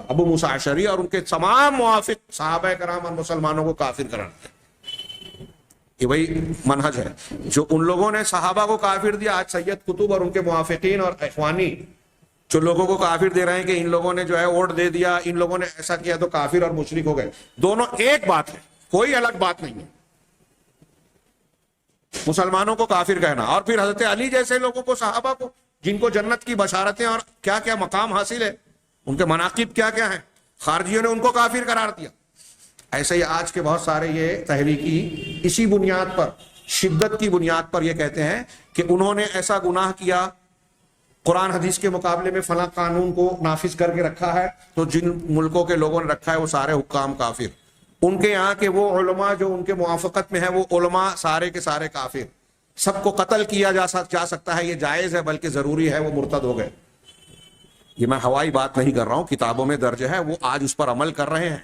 ابو موسیٰ اشعری اور ان کے تمام موافق صحابہ کرام اور مسلمانوں کو کافر قرار دیا. یہ وہی منہج ہے جو ان لوگوں نے صحابہ کو کافر دیا. آج سید قطب اور ان کے موافقین اور اخوانی جو لوگوں کو کافر دے رہے ہیں کہ ان لوگوں نے جو ہے ووٹ دے دیا، ان لوگوں نے ایسا کیا تو کافر اور مشرک ہو گئے. دونوں ایک بات ہے، کوئی الگ بات نہیں ہے. مسلمانوں کو کافر کہنا، اور پھر حضرت علی جیسے لوگوں کو، صحابہ کو جن کو جنت کی بشارتیں اور کیا کیا مقام حاصل ہے، ان کے مناقب کیا کیا ہیں، خارجیوں نے ان کو کافر قرار دیا. ایسے ہی آج کے بہت سارے یہ تحریکی اسی بنیاد پر، شدت کی بنیاد پر یہ کہتے ہیں کہ انہوں نے ایسا گناہ کیا، قرآن حدیث کے مقابلے میں فلاں قانون کو نافذ کر کے رکھا ہے، تو جن ملکوں کے لوگوں نے رکھا ہے وہ سارے حکام کافر. ان کے یہاں کے وہ علماء جو ان کے موافقت میں ہیں، وہ علماء سارے کے سارے کافر. سب کو قتل کیا جا سکتا ہے، یہ جائز ہے بلکہ ضروری ہے، وہ مرتد ہو گئے. یہ میں ہوائی بات نہیں کر رہا ہوں، کتابوں میں درج ہے، وہ آج اس پر عمل کر رہے ہیں.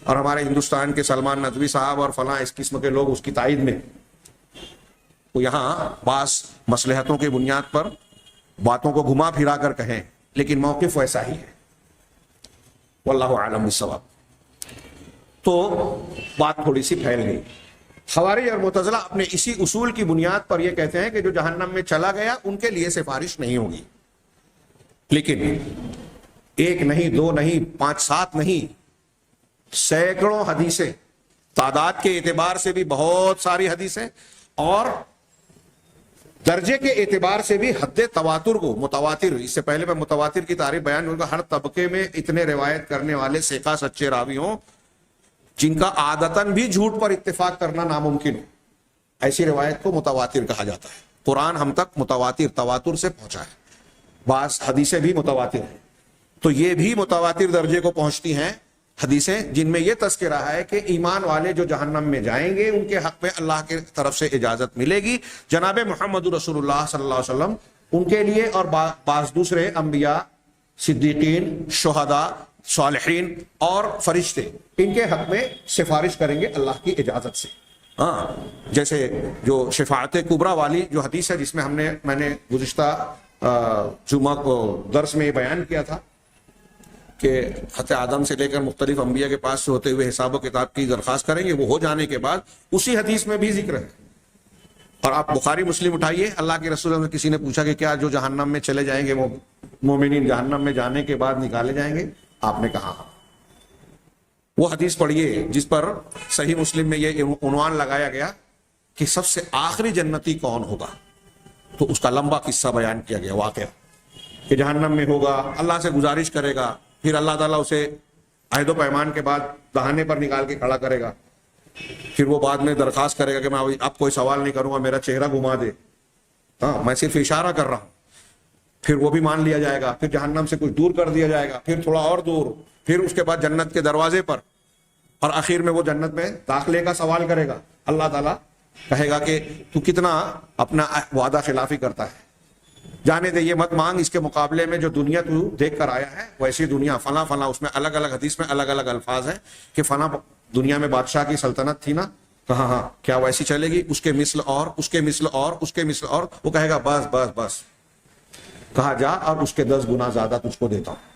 اور ہمارے ہندوستان کے سلمان ندوی صاحب اور فلاں اس قسم کے لوگ اس کی تائید میں، وہ یہاں بعض مصلحتوں کی بنیاد پر باتوں کو گھما پھرا کر کہیں، لیکن موقف ویسا ہی ہے. واللہ اعلم بالصواب. تو بات تھوڑی سی پھیل گئی. خوارج اور معتزلہ اپنے اسی اصول کی بنیاد پر یہ کہتے ہیں کہ جو جہنم میں چلا گیا ان کے لیے سفارش نہیں ہوگی. لیکن ایک نہیں، دو نہیں، 5-7 نہیں، سینکڑوں حدیثیں، تعداد کے اعتبار سے بھی بہت ساری حدیثیں، اور درجے کے اعتبار سے بھی حد تواتر کو، متواتر، اس سے پہلے میں متواتر کی تعریف بیان کروں گا، ہر طبقے میں اتنے روایت کرنے والے ثقہ سچے راوی ہوں جن کا عادتاً بھی جھوٹ پر اتفاق کرنا ناممکن ہو، ایسی روایت کو متواتر کہا جاتا ہے. قرآن ہم تک متواتر، تواتر سے پہنچا ہے. بعض حدیثیں بھی متواتر ہیں، تو یہ بھی متواتر درجے کو پہنچتی ہیں حدیثیں جن میں یہ تذکرہ ہے کہ ایمان والے جو جہنم میں جائیں گے ان کے حق میں اللہ کی طرف سے اجازت ملے گی. جناب محمد رسول اللہ صلی اللہ علیہ وسلم ان کے لیے اور بعض دوسرے انبیاء، صدیقین، شہداء، صالحین اور فرشتے ان کے حق میں سفارش کریں گے اللہ کی اجازت سے. ہاں، جیسے جو شفاعت کبریٰ والی جو حدیث ہے، جس میں میں نے گزشتہ جمعہ کو درس میں یہ بیان کیا تھا کہ حضرت آدم سے لے کر مختلف انبیاء کے پاس سے ہوتے ہوئے حساب و کتاب کی درخواست کریں گے، وہ ہو جانے کے بعد اسی حدیث میں بھی ذکر ہے. اور آپ بخاری مسلم اٹھائیے، اللہ کے رسول میں کسی نے پوچھا کہ کیا جو جہنم میں چلے جائیں گے وہ مومنین جہنم میں جانے کے بعد نکالے جائیں گے؟ آپ نے کہا ہاں۔ وہ حدیث پڑھیے جس پر صحیح مسلم میں یہ عنوان لگایا گیا کہ سب سے آخری جنتی کون ہوگا، تو اس کا لمبا قصہ بیان کیا گیا، واقعہ کہ جہنم میں ہوگا، اللہ سے گزارش کرے گا، پھر اللہ تعالیٰ اسے عہد و پیمان کے بعد دہانے پر نکال کے کھڑا کرے گا، پھر وہ بعد میں درخواست کرے گا کہ میں اب کوئی سوال نہیں کروں گا، میرا چہرہ گھما دے، ہاں میں صرف اشارہ کر رہا ہوں، پھر وہ بھی مان لیا جائے گا، پھر جہنم سے کچھ دور کر دیا جائے گا، پھر تھوڑا اور دور، پھر اس کے بعد جنت کے دروازے پر، اور آخر میں وہ جنت میں داخلے کا سوال کرے گا۔ اللہ تعالیٰ کہے گا کہ تو کتنا اپنا وعدہ خلافی کرتا ہے، جانے دے، یہ مت مانگ، اس کے مقابلے میں جو دنیا تو دیکھ کر آیا ہے ویسی دنیا فلاں فلاں، اس میں الگ الگ حدیث میں الگ الگ الفاظ ہیں کہ فلاں دنیا میں بادشاہ کی سلطنت تھی نا، کہاں ہاں کیا ویسی چلے گی؟ اس کے مثل اور اس کے مثل اور اس کے مثل اور، وہ کہے گا بس بس بس، کہا جا اور اس کے 10 گنا زیادہ تجھ کو دیتا ہوں۔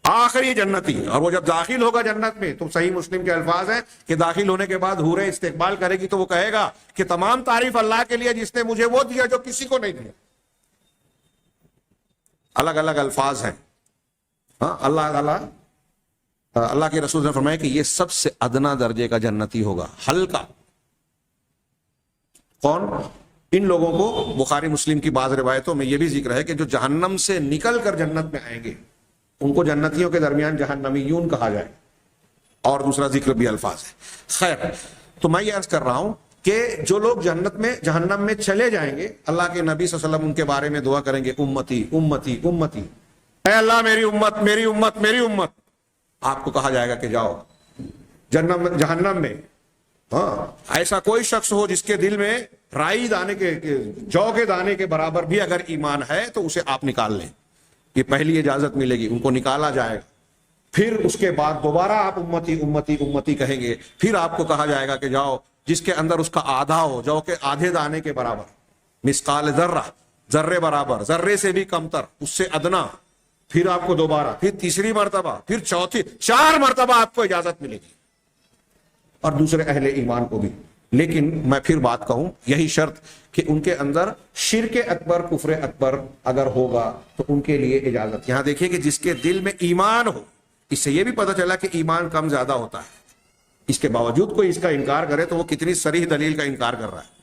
آخری جنتی، اور وہ جب داخل ہوگا جنت میں تو صحیح مسلم کے الفاظ ہیں کہ داخل ہونے کے بعد حوریں استقبال کرے گی تو وہ کہے گا کہ تمام تعریف اللہ کے لیے جس نے مجھے وہ دیا جو کسی کو نہیں دیا۔ الگ الگ الفاظ ہیں، ہاں اللہ کے رسول نے فرمایا کہ یہ سب سے ادنا درجے کا جنتی ہوگا، ہلکا۔ کون؟ ان لوگوں کو بخاری مسلم کی بعض روایتوں میں یہ بھی ذکر ہے کہ جو جہنم سے نکل کر جنت میں آئیں گے ان کو جنتیوں کے درمیان جہنمیون کہا جائے، اور دوسرا ذکر بھی الفاظ ہے۔ خیر، تو میں یہ عرض کر رہا ہوں کہ جو لوگ جہنم میں چلے جائیں گے، اللہ کے نبی صلی اللہ علیہ وسلم ان کے بارے میں دعا کریں گے، امتی امتی امتی، اے اللہ میری امت میری امت میری امت۔ آپ کو کہا جائے گا کہ جاؤ جہنم میں، ہاں ایسا کوئی شخص ہو جس کے دل میں رائی دانے کے جو کے دانے کے برابر بھی اگر ایمان ہے تو اسے آپ نکال لیں، یہ پہلی اجازت ملے گی، ان کو نکالا جائے گا۔ پھر اس کے بعد دوبارہ آپ امتی امتی امتی کہیں گے، پھر آپ کو کہا جائے گا کہ جاؤ جس کے اندر اس کا آدھا ہو، جو کہ آدھے دانے کے برابر، مثقال ذرہ، ذرے برابر، ذرے سے بھی کمتر، اس سے ادنا، پھر آپ کو دوبارہ، پھر تیسری مرتبہ، پھر چوتھی، 4 مرتبہ آپ کو اجازت ملے گی، اور دوسرے اہل ایمان کو بھی۔ لیکن میں پھر بات کہوں، یہی شرط کہ ان کے اندر شرک اکبر کفر اکبر اگر ہوگا تو ان کے لیے اجازت۔ یہاں دیکھیے کہ جس کے دل میں ایمان ہو، اس سے یہ بھی پتہ چلا کہ ایمان کم زیادہ ہوتا ہے، اس کے باوجود کوئی اس کا انکار کرے تو وہ کتنی صریح دلیل کا انکار کر رہا ہے۔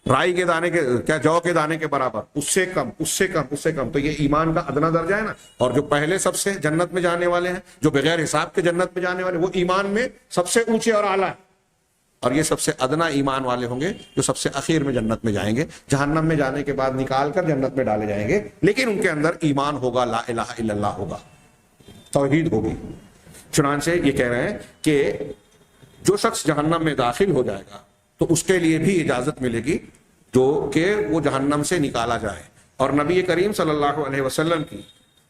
رائی کے دانے کے، کیا جو کے دانے کے برابر، اس سے کم اس سے کم اس سے کم، تو یہ ایمان کا ادنا درجہ ہے نا۔ اور جو پہلے سب سے جنت میں جانے والے ہیں، جو بغیر حساب کے جنت میں جانے والے، وہ ایمان میں سب سے اونچے اور اعلیٰ ہے، اور یہ سب سے ادنا ایمان والے ہوں گے جو سب سے اخیر میں جنت میں جائیں گے، جہنم میں جانے کے بعد نکال کر جنت میں ڈالے جائیں گے، لیکن ان کے اندر ایمان ہوگا، لا الہ الا اللہ ہوگا، توحید ہوگی۔ چنانچہ یہ کہہ رہے ہیں کہ جو شخص جہنم میں داخل ہو جائے گا تو اس کے لیے بھی اجازت ملے گی جو کہ وہ جہنم سے نکالا جائے۔ اور نبی کریم صلی اللہ علیہ وسلم کی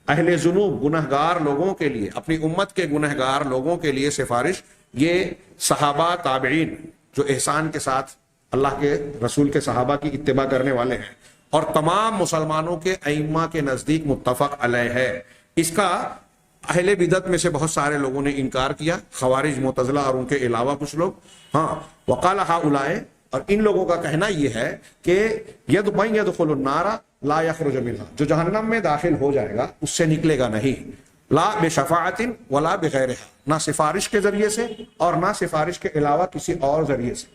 اہل ذنوب گنہگار لوگوں کے لیے، اپنی امت کے گنہگار لوگوں کے لیے سفارش، یہ صحابہ تابعین جو احسان کے ساتھ اللہ کے رسول کے صحابہ کی اتباع کرنے والے ہیں، اور تمام مسلمانوں کے ائمہ کے نزدیک متفق علیہ ہے۔ اس کا اہل بدعت میں سے بہت سارے لوگوں نے انکار کیا، خوارج، معتزلہ اور ان کے علاوہ کچھ لوگ، ہاں، وقال ہؤلاء، اور ان لوگوں کا کہنا یہ ہے کہ من يدخل النار لا يخرج منها، جو جہنم میں داخل ہو جائے گا اس سے نکلے گا نہیں، لا بشفاعت ولا بغیرها، نہ سفارش کے ذریعے سے اور نہ سفارش کے علاوہ کسی اور ذریعے سے۔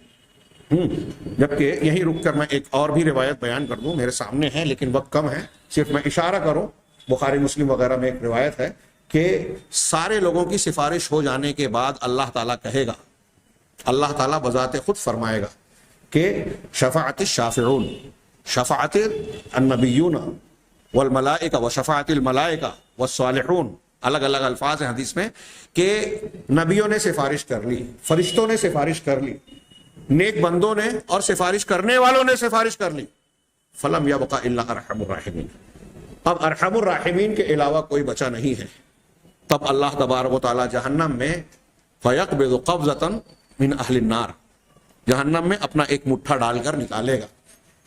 جبکہ یہیں رک کر میں ایک اور بھی روایت بیان کر دوں، میرے سامنے ہے لیکن وقت کم ہے، صرف میں اشارہ کروں، بخاری مسلم وغیرہ میں ایک روایت ہے کہ سارے لوگوں کی سفارش ہو جانے کے بعد اللہ تعالیٰ کہے گا، اللہ تعالیٰ بذات خود فرمائے گا کہ شفاعت الشافعون، شفاعت النبیون والملائکہ وشفاعت الملائکہ والصالحون، الگ الگ الفاظ ہیں حدیث میں کہ نبیوں نے سفارش کر لی، فرشتوں نے سفارش کر لی، نیک بندوں نے اور سفارش کرنے والوں نے سفارش کر لی، فلم یبق الا ارحم الراحمین، اب ارحم الراحمین کے علاوہ کوئی بچا نہیں ہے۔ تب اللہ تبارک و تعالی جہنم میں فیقبض قبضۃ من اہل النار، جہنم میں اپنا ایک مٹھا ڈال کر نکالے گا۔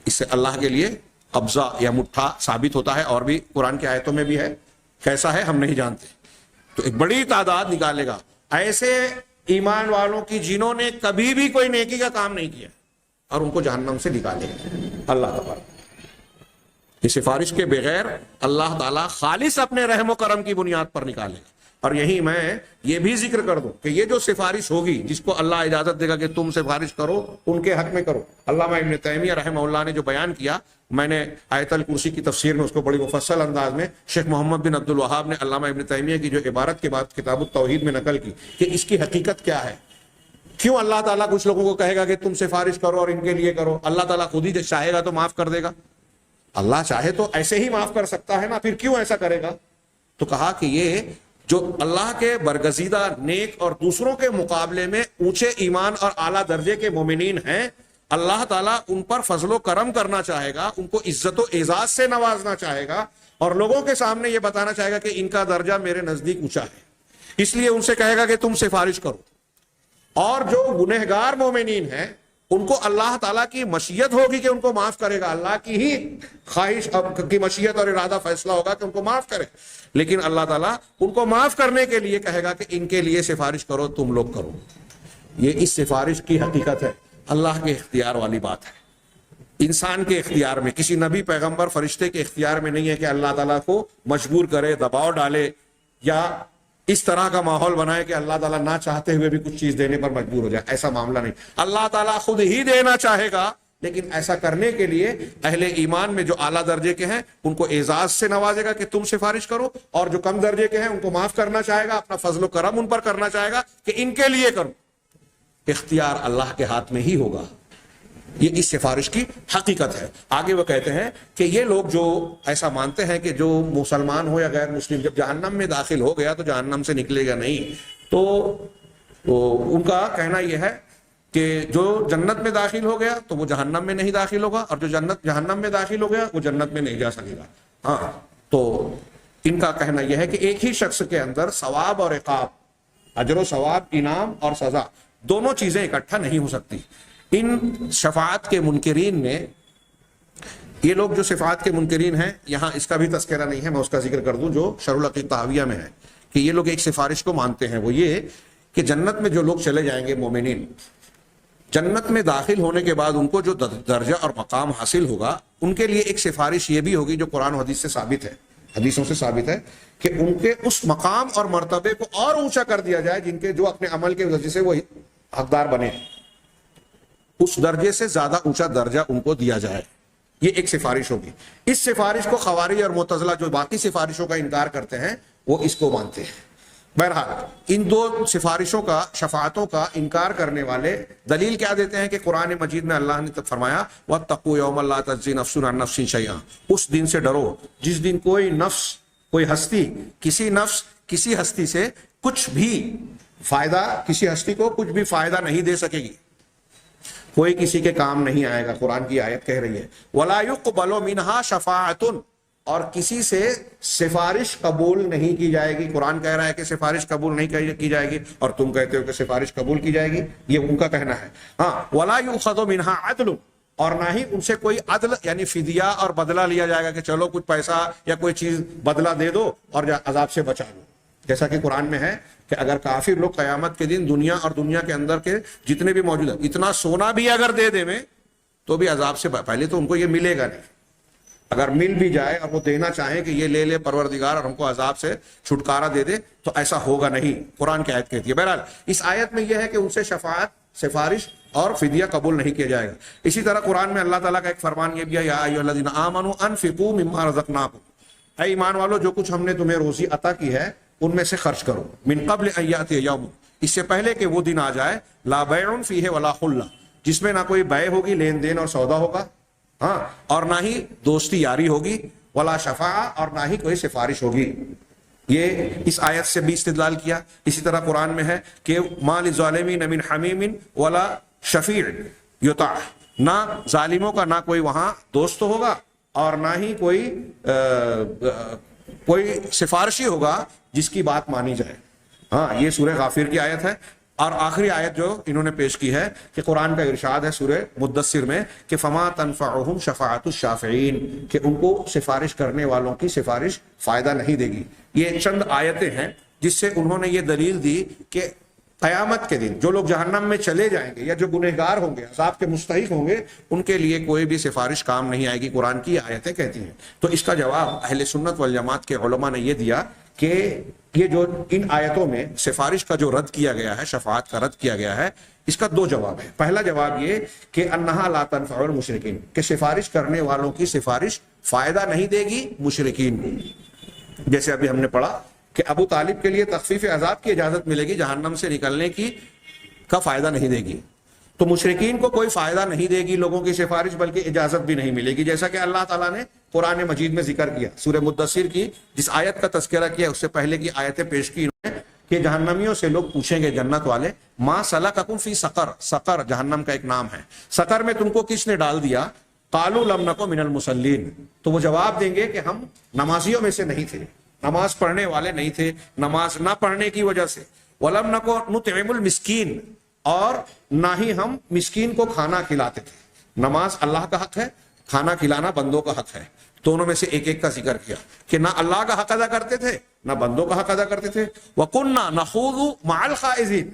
اس سے اللہ کے لیے قبضہ یا مٹھا ثابت ہوتا ہے، اور بھی قرآن کی آیتوں میں بھی ہے، کیسا ہے ہم نہیں جانتے۔ تو ایک بڑی تعداد نکالے گا ایسے ایمان والوں کی جنہوں نے کبھی بھی کوئی نیکی کا کام نہیں کیا، اور ان کو جہنم سے نکالے گا اللہ تبارک۔ یہ سفارش کے بغیر اللہ تعالیٰ خالص اپنے رحم و کرم کی بنیاد پر نکالے گا۔ اور یہی میں یہ بھی ذکر کر دوں کہ یہ جو سفارش ہوگی جس کو اللہ اجازت دے گا کہ تم سفارش کرو ان کے حق میں کرو۔ علامہ ابن تیمیہ رحمہ اللہ نے جو بیان کیا، میں نے آیت الکرسی کی تفسیر میں اس کو بڑی مفصل انداز میں شیخ محمد بن عبد الوہاب نے علامہ ابن تیمیہ کی جو عبارت کے بعد کتاب التوحید میں نقل کی کہ اس کی حقیقت کیا ہے، کیوں اللہ تعالیٰ کچھ لوگوں کو کہے گا کہ تم سفارش کرو اور ان کے لیے کرو، اللہ تعالیٰ خود ہی چاہے گا تو معاف کر دے گا۔ اللہ چاہے تو ایسے ہی معاف کر سکتا ہے نا، پھر کیوں ایسا کرے گا؟ تو کہا کہ یہ جو اللہ کے برگزیدہ نیک اور دوسروں کے مقابلے میں اونچے ایمان اور اعلیٰ درجے کے مومنین ہیں، اللہ تعالیٰ ان پر فضل و کرم کرنا چاہے گا، ان کو عزت و اعزاز سے نوازنا چاہے گا، اور لوگوں کے سامنے یہ بتانا چاہے گا کہ ان کا درجہ میرے نزدیک اونچا ہے، اس لیے ان سے کہے گا کہ تم سفارش کرو۔ اور جو گنہگار مومنین ہیں ان کو اللہ تعالیٰ کی مشیت ہوگی کہ ان کو معاف کرے گا، اللہ کی ہی خواہش کی مشیت اور ارادہ فیصلہ ہوگا کہ ان کو معاف کرے، لیکن اللہ تعالیٰ ان کو معاف کرنے کے لیے کہے گا کہ ان کے لیے سفارش کرو، تم لوگ کرو۔ یہ اس سفارش کی حقیقت ہے، اللہ کے اختیار والی بات ہے، انسان کے اختیار میں، کسی نبی پیغمبر فرشتے کے اختیار میں نہیں ہے کہ اللہ تعالیٰ کو مجبور کرے، دباؤ ڈالے، یا اس طرح کا ماحول بنائے کہ اللہ تعالیٰ نہ چاہتے ہوئے بھی کچھ چیز دینے پر مجبور ہو جائے۔ ایسا معاملہ نہیں، اللہ تعالیٰ خود ہی دینا چاہے گا، لیکن ایسا کرنے کے لیے اہل ایمان میں جو اعلیٰ درجے کے ہیں ان کو اعزاز سے نوازے گا کہ تم سفارش کرو، اور جو کم درجے کے ہیں ان کو معاف کرنا چاہے گا، اپنا فضل و کرم ان پر کرنا چاہے گا کہ ان کے لیے کرو۔ اختیار اللہ کے ہاتھ میں ہی ہوگا، یہ اس سفارش کی حقیقت ہے۔ آگے وہ کہتے ہیں کہ یہ لوگ جو ایسا مانتے ہیں کہ جو مسلمان ہو یا غیر مسلم جب جہنم میں داخل ہو گیا تو جہنم سے نکلے گا نہیں، تو ان کا کہنا یہ ہے کہ جو جنت میں داخل ہو گیا تو وہ جہنم میں نہیں داخل ہوگا، اور جو جہنم میں داخل ہو گیا وہ جنت میں نہیں جا سکے گا۔ ہاں، تو ان کا کہنا یہ ہے کہ ایک ہی شخص کے اندر ثواب اور عقاب، اجر و ثواب، انعام اور سزا، دونوں چیزیں اکٹھا نہیں ہو سکتی۔ ان شفاعت کے منکرین میں، یہ لوگ جو شفاعت کے منکرین ہیں، یہاں اس کا بھی تذکرہ نہیں ہے، میں اس کا ذکر کر دوں جو شرح العقیدہ طحاویہ میں ہے، کہ یہ لوگ ایک سفارش کو مانتے ہیں، وہ یہ کہ جنت میں جو لوگ چلے جائیں گے مومنین، جنت میں داخل ہونے کے بعد ان کو جو درجہ اور مقام حاصل ہوگا، ان کے لیے ایک سفارش یہ بھی ہوگی جو قرآن و حدیث سے ثابت ہے، حدیثوں سے ثابت ہے، کہ ان کے اس مقام اور مرتبے کو اور اونچا کر دیا جائے جن کے جو اپنے عمل کے وجہ سے وہ حقدار بنے، اس درجے سے زیادہ اونچا درجہ ان کو دیا جائے، یہ ایک سفارش ہوگی۔ اس سفارش کو خوارج اور معتزلہ جو باقی سفارشوں کا انکار کرتے ہیں وہ اس کو مانتے ہیں۔ بہرحال ان دو سفارشوں کا، شفاعتوں کا انکار کرنے والے دلیل کیا دیتے ہیں کہ قرآن مجید میں اللہ نے فرمایا وَاتَّقُوا يَوْمًا لَا تَجْزِي نَفْسٌ عَن نَفْسٍ شَيْئًا، اس دن سے ڈرو جس دن کوئی نفس، کوئی ہستی، کسی نفس کسی ہستی سے کچھ بھی فائدہ، کسی ہستی کو کچھ بھی فائدہ نہیں دے سکے گی، کوئی کسی کے کام نہیں آئے گا۔ قرآن کی آیت کہہ رہی ہے وَلَا يُقْبَلُ مِنْهَا شَفَاعَةٌ، اور کسی سے سفارش قبول نہیں کی جائے گی۔ قرآن کہہ رہا ہے کہ سفارش قبول نہیں کی جائے گی، اور تم کہتے ہو کہ سفارش قبول کی جائے گی، یہ ان کا کہنا ہے۔ ہاں، وَلَا يُؤْخَذُ مِنْهَا عَدْلٌ، اور نہ ہی ان سے کوئی عدل یعنی فدیہ اور بدلہ لیا جائے گا کہ چلو کچھ پیسہ یا کوئی چیز بدلہ دے دو اور عذاب سے بچا لو، جیسا کہ قرآن میں ہے کہ اگر کافر لوگ قیامت کے دن دنیا اور دنیا کے اندر کے جتنے بھی موجود ہیں اتنا سونا بھی اگر دے دے میں تو بھی عذاب سے پہلے تو ان کو یہ ملے گا نہیں، اگر مل بھی جائے اور وہ دینا چاہیں کہ یہ لے لے پروردگار اور ہم کو عذاب سے چھٹکارا دے دے تو ایسا ہوگا نہیں، قرآن کی آیت کہتی ہے۔ بہرحال اس آیت میں یہ ہے کہ ان سے شفاعت، سفارش اور فدیہ قبول نہیں کیا جائے گا۔ اسی طرح قرآن میں اللہ تعالیٰ کا ایک فرمان یہ بھی ہے یا ایھا الذین آمنوا انفقوا مما رزقناکم، اے ایمان والو جو کچھ ہم نے تمہیں روزی عطا کی ہے ان میں سے خرچ کرو، من قبل ان یاتی یوم، اس سے پہلے کہ وہ دن آ جائے، لا بیع فیہ ولا خلہ، جس میں نہ کوئی بیع ہوگی، لین دین اور سودا ہوگا، ہاں، اور نہ ہی دوستی یاری ہوگی، ولا شفاعہ، اور نہ ہی کوئی سفارش ہوگی۔ یہ اس آیت سے بھی استدلال کیا۔ اسی طرح قرآن میں ہے کہ ما للظالمین من حمیم ولا شفیع یطاع، نہ ظالموں کا نہ کوئی وہاں دوست ہوگا اور نہ ہی کوئی سفارشی ہوگا جس کی بات مانی جائے۔ ہاں، یہ سورہ غافر کی آیت ہے۔ اور آخری آیت جو انہوں نے پیش کی ہے کہ قرآن کا ارشاد ہے سورہ مدثر میں کہ فما تنفعہم شفاعت الشافعین، کہ ان کو سفارش کرنے والوں کی سفارش فائدہ نہیں دے گی۔ یہ چند آیتیں ہیں جس سے انہوں نے یہ دلیل دی کہ قیامت کے دن جو لوگ جہنم میں چلے جائیں گے یا جو گنہگار ہوں گے، عذاب کے مستحق ہوں گے، ان کے لیے کوئی بھی سفارش کام نہیں آئے گی، قرآن کی آیتیں کہتی ہیں۔ تو اس کا جواب اہل سنت والجماعت کے علماء نے یہ دیا کہ یہ جو ان آیتوں میں سفارش کا جو رد کیا گیا ہے، شفاعت کا رد کیا گیا ہے، اس کا دو جواب ہے۔ پہلا جواب یہ کہ انہا لا تنفع المشرکین، کہ سفارش کرنے والوں کی سفارش فائدہ نہیں دے گی مشرکین کو۔ جیسے ابھی ہم نے پڑھا کہ ابو طالب کے لیے تخفیف عذاب کی اجازت ملے گی، جہنم سے نکلنے کی کا فائدہ نہیں دے گی۔ تو مشرکین کو کوئی فائدہ نہیں دے گی لوگوں کی سفارش، بلکہ اجازت بھی نہیں ملے گی، جیسا کہ اللہ تعالیٰ نے قرآن مجید میں ذکر کیا۔ سورہ مدثر کی جس آیت کا تذکرہ کیا، اس سے پہلے کی آیتیں پیش کی انہوں نے کہ جہنمیوں سے لوگ پوچھیں گے، جنت والے، ما سلککم فی سقر، سقر جہنم کا ایک نام ہے، سقر میں تم کو کس نے ڈال دیا؟ قالوا لم نک من المصلین، تو وہ جواب دیں گے کہ ہم نمازیوں میں سے نہیں تھے، نماز پڑھنے والے نہیں تھے، نماز نہ پڑھنے کی وجہ سے۔ وَلَمْ نَكُ نُطْعِمُ الْمِسْكِينَ، اور نہ ہی ہم مسکین کو کھانا کھلاتے تھے۔ نماز اللہ کا حق ہے، کھانا کھلانا بندوں کا حق ہے، دونوں میں سے ایک ایک کا ذکر کیا کہ نہ اللہ کا حق ادا کرتے تھے نہ بندوں کا حق ادا کرتے تھے۔ وَكُنَّا نَخُوضُ مَعَ الْخَائِضِينَ،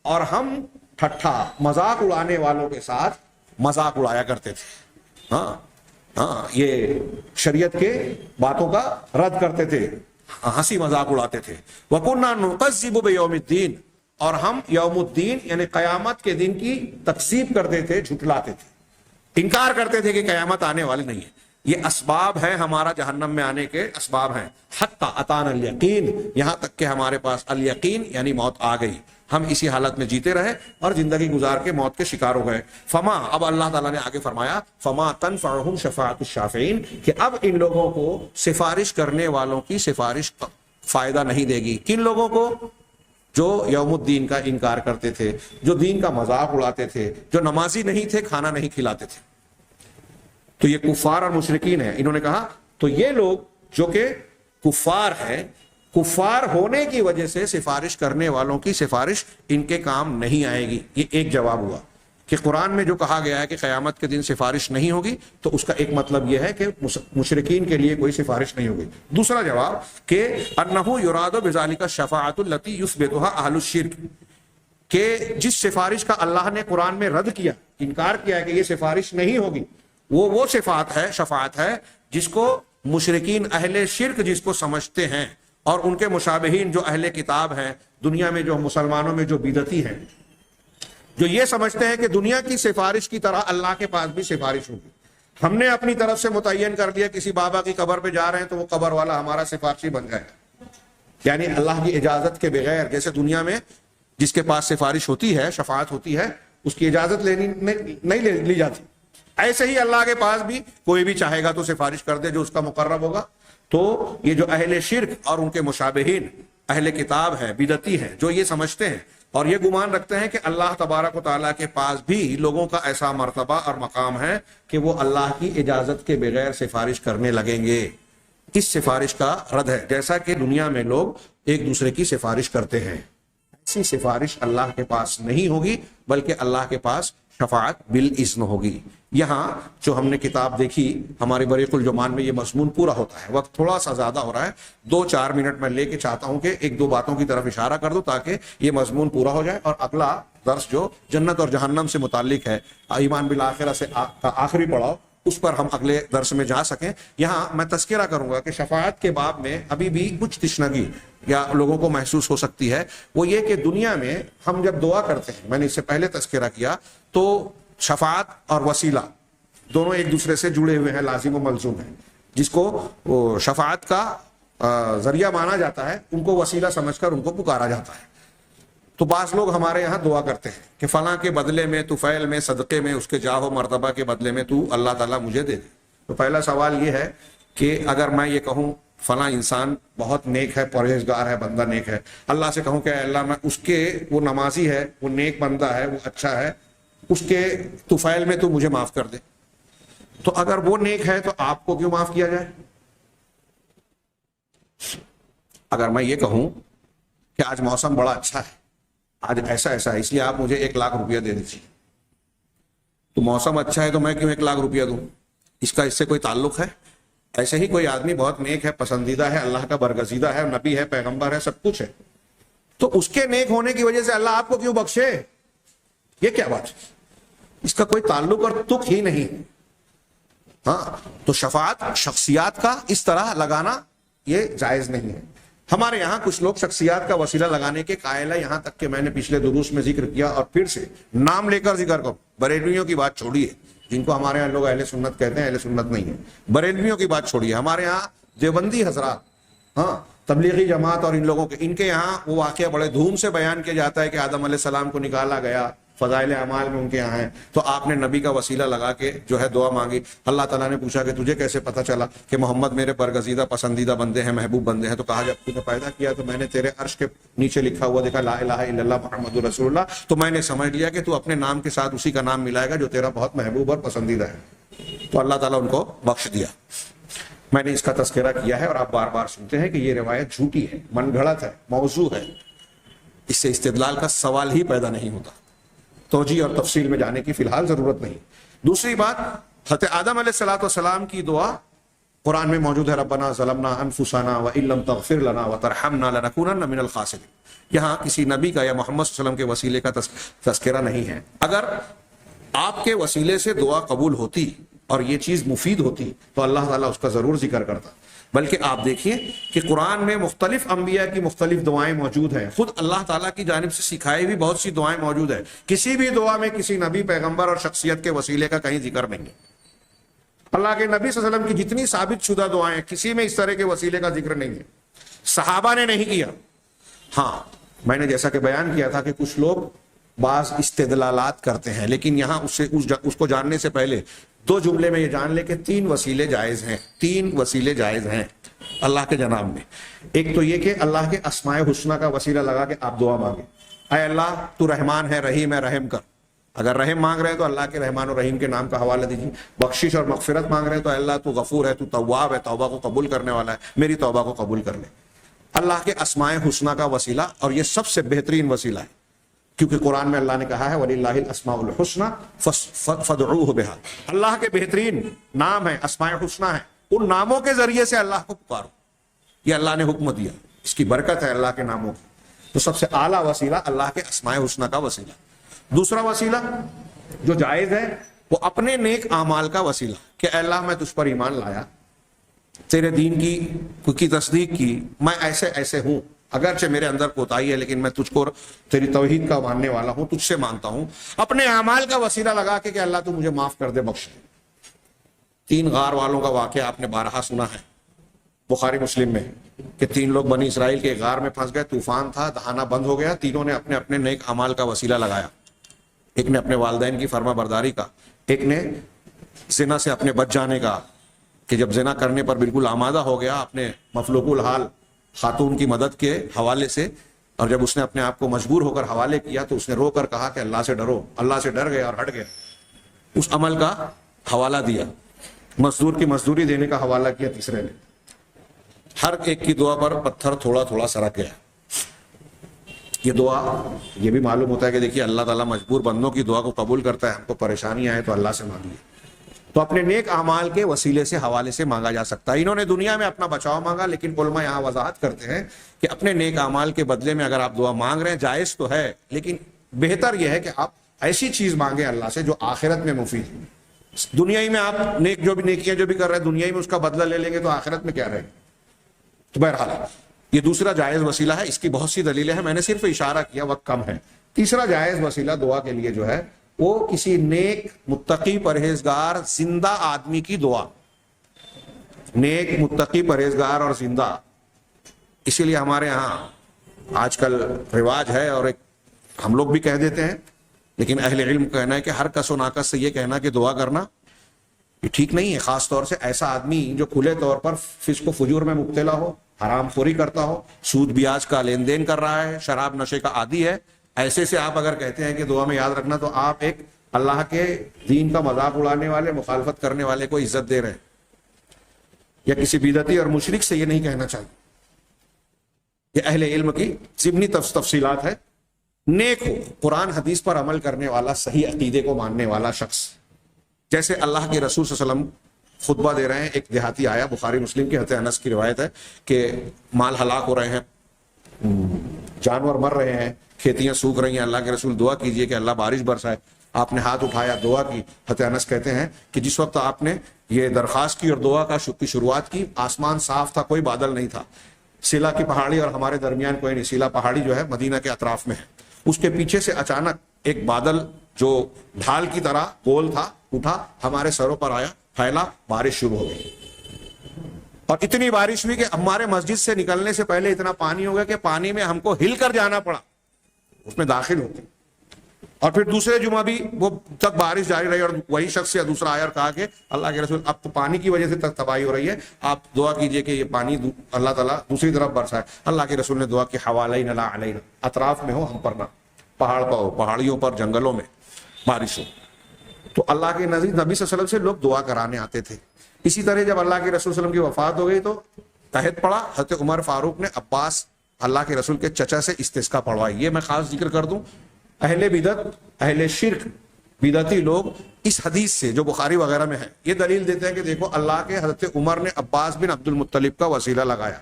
اور ہم ٹھٹھا مذاق اڑانے والوں کے ساتھ مذاق اڑایا کرتے تھے۔ یہ شریعت کے باتوں کا رد کرتے تھے، ہنسی مذاق اڑاتے تھے۔ وَكُنَّا نُكَذِّبُ بِيَوْمِ الدِّينِ، اور ہم یوم الدین یعنی قیامت کے دن کی تکذیب کرتے تھے، جھٹلاتے تھے، انکار کرتے تھے کہ قیامت آنے والی نہیں ہے۔ یہ اسباب ہیں ہمارا جہنم میں آنے کے اسباب ہیں۔ حتی اتانا الیقین، یہاں تک کہ ہمارے پاس الیقین یعنی موت آ گئی، ہم اسی حالت میں جیتے رہے اور زندگی گزار کے موت کے شکار ہو گئے۔ فما، اب اللہ تعالیٰ نے آگے فرمایا، فما تنفعہم شفاعت الشافعین، کہ اب ان لوگوں کو سفارش کرنے والوں کی سفارش فائدہ نہیں دے گی۔ کن لوگوں کو؟ جو یوم الدین کا انکار کرتے تھے، جو دین کا مذاق اڑاتے تھے، جو نمازی نہیں تھے، کھانا نہیں کھلاتے تھے۔ تو یہ کفار اور مشرکین ہیں۔ انہوں نے کہا تو یہ لوگ جو کہ کفار ہیں، کفار ہونے کی وجہ سے سفارش کرنے والوں کی سفارش ان کے کام نہیں آئے گی۔ یہ ایک جواب ہوا کہ قرآن میں جو کہا گیا ہے کہ قیامت کے دن سفارش نہیں ہوگی، تو اس کا ایک مطلب یہ ہے کہ مشرکین کے لیے کوئی سفارش نہیں ہوگی۔ دوسرا جواب کہ انہ یراد بذالک الشفاعۃ التی یثبتها اہل الشرک، کہ جس سفارش کا اللہ نے قرآن میں رد کیا، انکار کیا ہے کہ یہ سفارش نہیں ہوگی، وہ شفاعت ہے جس کو مشرکین اہل شرک جس کو سمجھتے ہیں، اور ان کے مشابہین جو اہل کتاب ہیں، دنیا میں جو مسلمانوں میں جو بدعتی ہیں، جو یہ سمجھتے ہیں کہ دنیا کی سفارش کی طرح اللہ کے پاس بھی سفارش ہوگی۔ ہم نے اپنی طرف سے متعین کر دیا کسی بابا کی قبر پہ جا رہے ہیں تو وہ قبر والا ہمارا سفارشی بن گئے، یعنی اللہ کی اجازت کے بغیر، جیسے دنیا میں جس کے پاس سفارش ہوتی ہے، شفاعت ہوتی ہے، اس کی اجازت نہیں لی جاتی، ایسے ہی اللہ کے پاس بھی کوئی بھی چاہے گا تو سفارش کر دے جو اس کا مقرب ہوگا۔ تو یہ جو اہل شرک اور ان کے مشابہین اہل کتاب ہے، بدعتی ہیں، جو یہ سمجھتے ہیں اور یہ گمان رکھتے ہیں کہ اللہ تبارک و تعالیٰ کے پاس بھی لوگوں کا ایسا مرتبہ اور مقام ہے کہ وہ اللہ کی اجازت کے بغیر سفارش کرنے لگیں گے، اس سفارش کا رد ہے۔ جیسا کہ دنیا میں لوگ ایک دوسرے کی سفارش کرتے ہیں، ایسی سفارش اللہ کے پاس نہیں ہوگی، بلکہ اللہ کے پاس شفاعت بالاذن ہوگی۔ یہاں جو ہم نے کتاب دیکھی ہمارے بریق الجمان میں یہ مضمون پورا ہوتا ہے۔ وقت تھوڑا سا زیادہ ہو رہا ہے، 2-4 منٹ میں لے کے چاہتا ہوں کہ 1-2 باتوں کی طرف اشارہ کر دو تاکہ یہ مضمون پورا ہو جائے، اور اگلا درس جو جنت اور جہنم سے متعلق ہے، ایمان بالآخرہ سے آخری پڑاؤ، اس پر ہم اگلے درس میں جا سکیں۔ یہاں میں تذکرہ کروں گا کہ شفاعت کے باب میں ابھی بھی کچھ تشنگی یا لوگوں کو محسوس ہو سکتی ہے، وہ یہ کہ دنیا میں ہم جب دعا کرتے ہیں، میں نے اس سے پہلے تذکرہ کیا، تو شفاعت اور وسیلہ دونوں ایک دوسرے سے جڑے ہوئے ہیں، لازم و ملزوم ہیں۔ جس کو شفاعت کا ذریعہ مانا جاتا ہے، ان کو وسیلہ سمجھ کر ان کو پکارا جاتا ہے۔ تو بعض لوگ ہمارے یہاں دعا کرتے ہیں کہ فلاں کے بدلے میں، طفیل میں، صدقے میں، اس کے جاہ و مرتبہ کے بدلے میں تو اللہ تعالیٰ مجھے دے دے۔ تو پہلا سوال یہ ہے کہ اگر میں یہ کہوں فلاں انسان بہت نیک ہے، پرہیزگار ہے، بندہ نیک ہے، اللہ سے کہوں کہ اے اللہ میں اس کے، وہ نمازی ہے، وہ نیک بندہ ہے، وہ اچھا ہے، اس کے طفیل میں تو مجھے معاف کر دے، تو اگر وہ نیک ہے تو آپ کو کیوں معاف کیا جائے؟ اگر میں یہ کہوں کہ آج موسم بڑا اچھا ہے، آج ایسا ہے، اس لیے آپ مجھے 1 لاکھ روپیہ دے دیجیے، تو موسم اچھا ہے تو میں کیوں 1 لاکھ روپیہ دوں؟ اس سے کوئی تعلق ہے؟ ایسے ہی کوئی آدمی بہت نیک ہے، پسندیدہ ہے، اللہ کا برگزیدہ ہے، نبی ہے، پیغمبر ہے، سب کچھ ہے، تو اس کے نیک ہونے کی وجہ سے اللہ آپ کو کیوں بخشے؟ یہ کیا بات ہے؟ اس کا کوئی تعلق اور تک ہی نہیں۔ ہاں، تو شفاعت شخصیات کا اس طرح لگانا یہ جائز نہیں ہے۔ ہمارے یہاں کچھ لوگ شخصیات کا وسیلہ لگانے کے قائل ہے، یہاں تک کہ میں نے پچھلے دروس میں ذکر کیا اور پھر سے نام لے کر ذکر کروں، بریلویوں کی بات چھوڑیے، جن کو ہمارے یہاں لوگ اہل سنت کہتے ہیں، اہل سنت نہیں ہے، بریلویوں کی بات چھوڑیے، ہمارے یہاں دیوبندی حضرات، ہاں تبلیغی جماعت اور ان کے یہاں وہ واقعہ بڑے دھوم سے بیان کیا جاتا ہے کہ آدم علیہ السلام کو نکالا گیا، فضائل اعمال میں ان کے یہاں ہے، تو آپ نے نبی کا وسیلہ لگا کے جو ہے دعا مانگی، اللہ تعالیٰ نے پوچھا کہ تجھے کیسے پتا چلا کہ محمد میرے برگزیدہ پسندیدہ بندے ہیں، محبوب بندے ہیں؟ تو کہا جب تجھے پیدا کیا تو میں نے تیرے عرش کے نیچے لکھا ہوا دیکھا لا الہ الا اللہ محمد رسول اللہ، تو میں نے سمجھ لیا کہ تو اپنے نام کے ساتھ اسی کا نام ملائے گا جو تیرا بہت محبوب اور پسندیدہ ہے، تو اللہ تعالیٰ ان کو بخش دیا۔ میں نے اس کا تذکرہ کیا ہے اور آپ بار بار سنتے ہیں کہ یہ روایت جھوٹی ہے، من گھڑت ہے، موضوع ہے، اس سے استدلال کا سوال ہی پیدا نہیں ہوتا، توجیہ اور تفصیل میں جانے کی فی الحال ضرورت نہیں۔ دوسری بات، حضرت آدم علیہ السلام کی دعا قرآن میں موجود ہے، ربنا ظلمنا انفسنا وان لم تغفر لنا وترحمنا لنکونن من الخاسرین۔ یہاں کسی نبی کا یا محمد صلی اللہ علیہ وسلم کے وسیلے کا تذکرہ نہیں ہے۔ اگر آپ کے وسیلے سے دعا قبول ہوتی اور یہ چیز مفید ہوتی تو اللہ تعالیٰ اس کا ضرور ذکر کرتا، بلکہ آپ دیکھیے کہ قرآن میں مختلف انبیاء کی مختلف دعائیں موجود ہیں، خود اللہ تعالیٰ کی جانب سے سکھائی ہوئی بہت سی دعائیں موجود ہیں، کسی بھی دعا میں کسی نبی، پیغمبر اور شخصیت کے وسیلے کا کہیں ذکر نہیں ہے۔ اللہ کے نبی صلی اللہ علیہ وسلم کی جتنی ثابت شدہ دعائیں ہیں کسی میں اس طرح کے وسیلے کا ذکر نہیں ہے، صحابہ نے نہیں کیا۔ ہاں، میں نے جیسا کہ بیان کیا تھا کہ کچھ لوگ بعض استدلالات کرتے ہیں، لیکن یہاں اس کو جاننے سے پہلے دو جملے میں یہ جان لے کہ تین وسیلے جائز ہیں، تین وسیلے جائز ہیں اللہ کے جناب میں۔ ایک تو یہ کہ اللہ کے اسماء حسنہ کا وسیلہ لگا کے آپ دعا مانگیں، اے اللہ تو رحمان ہے، رحیم ہے، رحم کر۔ اگر رحم مانگ رہے ہیں تو اللہ کے رحمان اور رحیم کے نام کا حوالہ دیجیے۔ بخشش اور مغفرت مانگ رہے ہیں تو اے اللہ تو غفور ہے، تو تواب ہے، توبہ کو قبول کرنے والا ہے، میری توبہ کو قبول کر لے۔ اللہ کے اسماء حسنہ کا وسیلہ، اور یہ سب سے بہترین وسیلہ ہے، کیونکہ قرآن میں اللہ نے کہا ہے وَلِلَّهِ الْأَسْمَاءُ الْحُسْنَى فَادْعُوهُ بِهَا، اللہ کے بہترین نام ہیں، اسماء حسنہ ہیں، ان ناموں کے ذریعے سے اللہ کو پکارو، یہ اللہ نے حکم دیا، اس کی برکت ہے اللہ کے ناموں کی۔ تو سب سے اعلیٰ وسیلہ اللہ کے اسماء حسنہ کا وسیلہ۔ دوسرا وسیلہ جو جائز ہے وہ اپنے نیک اعمال کا وسیلہ، کہ اے اللہ میں تجھ پر ایمان لایا، تیرے دین کی تصدیق کی، میں ایسے ایسے ہوں، اگرچہ میرے اندر کوتاہی ہے لیکن میں تجھ کو، تیری توحید کا ماننے والا ہوں، تجھ سے مانتا ہوں، اپنے اعمال کا وسیلہ لگا کے کہ اللہ تو مجھے معاف کر دے، بخش دے۔ تین غار والوں کا واقعہ آپ نے بارہا سنا ہے بخاری مسلم میں، کہ تین لوگ بنی اسرائیل کے غار میں پھنس گئے، طوفان تھا، دہانا بند ہو گیا، تینوں نے اپنے اپنے نیک اعمال کا وسیلہ لگایا، ایک نے اپنے والدین کی فرما برداری کا، ایک نے زنا سے اپنے بچ جانے کا، کہ جب زنا کرنے پر بالکل آمادہ ہو گیا اپنے مفلوق الحال خاتون کی مدد کے حوالے سے، اور جب اس نے اپنے آپ کو مجبور ہو کر حوالے کیا تو اس نے رو کر کہا کہ اللہ سے ڈرو، اللہ سے ڈر گیا اور ہٹ گیا، اس عمل کا حوالہ دیا، مزدور کی مزدوری دینے کا حوالہ کیا تیسرے نے۔ ہر ایک کی دعا پر پتھر تھوڑا تھوڑا سرک گیا۔ یہ دعا، یہ بھی معلوم ہوتا ہے کہ دیکھیے اللہ تعالیٰ مجبور بندوں کی دعا کو قبول کرتا ہے، ہم کو پریشانی آئے تو اللہ سے مانگیے، تو اپنے نیک اعمال کے وسیلے سے، حوالے سے مانگا جا سکتا ہے۔ انہوں نے دنیا میں اپنا بچاؤ مانگا، لیکن علماء یہاں وضاحت کرتے ہیں کہ اپنے نیک اعمال کے بدلے میں اگر آپ دعا مانگ رہے ہیں جائز تو ہے، لیکن بہتر یہ ہے کہ آپ ایسی چیز مانگیں اللہ سے جو آخرت میں مفید ہے۔ دنیا میں آپ نیکیاں جو بھی کر رہے ہیں دنیا میں اس کا بدلہ لے لیں گے تو آخرت میں کیا رہے گا؟ تو بہرحال یہ دوسرا جائز وسیلہ ہے، اس کی بہت سی دلیلیں ہیں، میں نے صرف اشارہ کیا، وقت کم ہے۔ تیسرا جائز وسیلہ دعا کے لیے جو ہے وہ کسی نیک متقی پرہیزگار زندہ آدمی کی دعا، نیک متقی پرہیزگار اور زندہ۔ اسی لیے ہمارے ہاں آج کل رواج ہے، اور ایک ہم لوگ بھی کہہ دیتے ہیں، لیکن اہل علم کہنا ہے کہ ہر کس و ناکس سے یہ کہنا کہ دعا کرنا یہ ٹھیک نہیں ہے، خاص طور سے ایسا آدمی جو کھلے طور پر فسق و فجور میں مبتلا ہو، حرام خوری کرتا ہو، سود بیاج کا لین دین کر رہا ہے، شراب نشے کا عادی ہے، ایسے سے آپ اگر کہتے ہیں کہ دعا میں یاد رکھنا، تو آپ ایک اللہ کے دین کا مذاق اڑانے والے، مخالفت کرنے والے کو عزت دے رہے ہیں، یا کسی بدعتی اور مشرک سے یہ نہیں کہنا چاہیے۔ یہ اہل علم کی ضمنی تفصیلات ہے۔ نیک ہو، قرآن حدیث پر عمل کرنے والا، صحیح عقیدے کو ماننے والا شخص، جیسے اللہ کے رسول صلی اللہ علیہ وسلم خطبہ دے رہے ہیں، ایک دیہاتی آیا، بخاری مسلم کی حضرت انس کی روایت ہے کہ مال ہلاک ہو رہے ہیں، جانور مر رہے ہیں, کھیتیاں سوکھ رہی ہیں, اللہ کے رسول دعا کیجئے کہ اللہ بارش برسائے. آپ نے ہاتھ اٹھایا, دعا کی. حضرت انس کہتے ہیں کہ جس وقت آپ نے یہ درخواست کی اور دعا کی شروعات کی, آسمان صاف تھا, کوئی بادل نہیں تھا. سیلا کی پہاڑی اور ہمارے درمیان کوئی نہیں, سیلا پہاڑی جو ہے مدینہ کے اطراف میں ہے, اس کے پیچھے سے اچانک ایک بادل جو ڈھال کی طرح گول تھا اٹھا, ہمارے سروں پر آیا, پھیلا, بارش شروع ہو گئی. اور اتنی بارش ہوئی کہ ہمارے مسجد سے نکلنے سے پہلے اتنا پانی ہو گیا کہ پانی میں ہم کو ہل کر جانا پڑا اس میں داخل ہوتے. اور پھر دوسرے جمعہ بھی وہ تک بارش جاری رہی, اور وہی شخص یا دوسرا آیا اور کہا کہ اللہ کے رسول اب تو پانی کی وجہ سے تک تباہی ہو رہی ہے, آپ دعا کیجئے کہ یہ پانی اللہ تعالیٰ دوسری طرف برسائے. اللہ کے رسول نے دعا کی, حوالین لا علینا, اطراف میں ہو, ہم پر نہ, پہاڑ پر ہو, پہاڑیوں پر, جنگلوں میں بارش ہو. تو اللہ کے نبی صلی اللہ علیہ وسلم سے لوگ دعا کرانے آتے تھے. اسی طرح جب اللہ کے رسول صلی اللہ علیہ وسلم کی وفات ہو گئی تو قحط پڑا, حضرت عمر فاروق نے عباس اللہ کے رسول کے چچا سے استسقا پڑھوائی. یہ میں خاص ذکر کر دوں, اہل بدعت, اہل شرک, بدعتی لوگ اس حدیث سے جو بخاری وغیرہ میں ہے یہ دلیل دیتے ہیں کہ دیکھو اللہ کے حضرت عمر نے عباس بن عبد المطلب کا وسیلہ لگایا.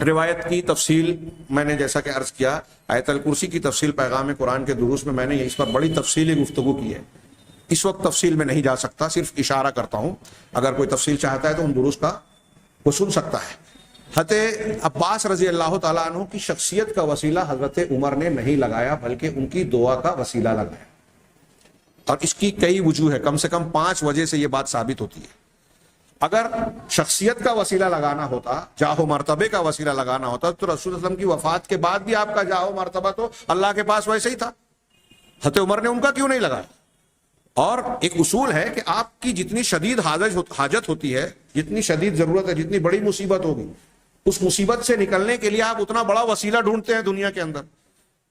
روایت کی تفصیل میں نے جیسا کہ عرض کیا, آیت الکرسی کی تفصیل پیغام قرآن کے دروس میں نے اس پر بڑی تفصیلی گفتگو کی ہے. اس وقت تفصیل میں نہیں جا سکتا, صرف اشارہ کرتا ہوں, اگر کوئی تفصیل چاہتا ہے تو ان دروس کا وہ سن سکتا ہے. حضرت عباس رضی اللہ تعالیٰ عنہ کی شخصیت کا وسیلہ حضرت عمر نے نہیں لگایا بلکہ ان کی دعا کا وسیلہ لگایا, اور اس کی کئی وجوہ ہے, کم سے کم 5 وجہ سے یہ بات ثابت ہوتی ہے. اگر شخصیت کا وسیلہ لگانا ہوتا, جاہ و مرتبے کا وسیلہ لگانا ہوتا, تو رسول اللہ علیہ وسلم کی وفات کے بعد بھی آپ کا جاہ و مرتبہ تو اللہ کے پاس ویسے ہی تھا. حضرت عمر نے ان کا کیوں نہیں لگایا؟ اور ایک اصول ہے کہ آپ کی جتنی شدید حاجت ہوتی ہے, جتنی شدید ضرورت ہے, جتنی بڑی مصیبت ہوگی, اس مصیبت سے نکلنے کے لیے آپ اتنا بڑا وسیلہ ڈھونڈتے ہیں دنیا کے اندر.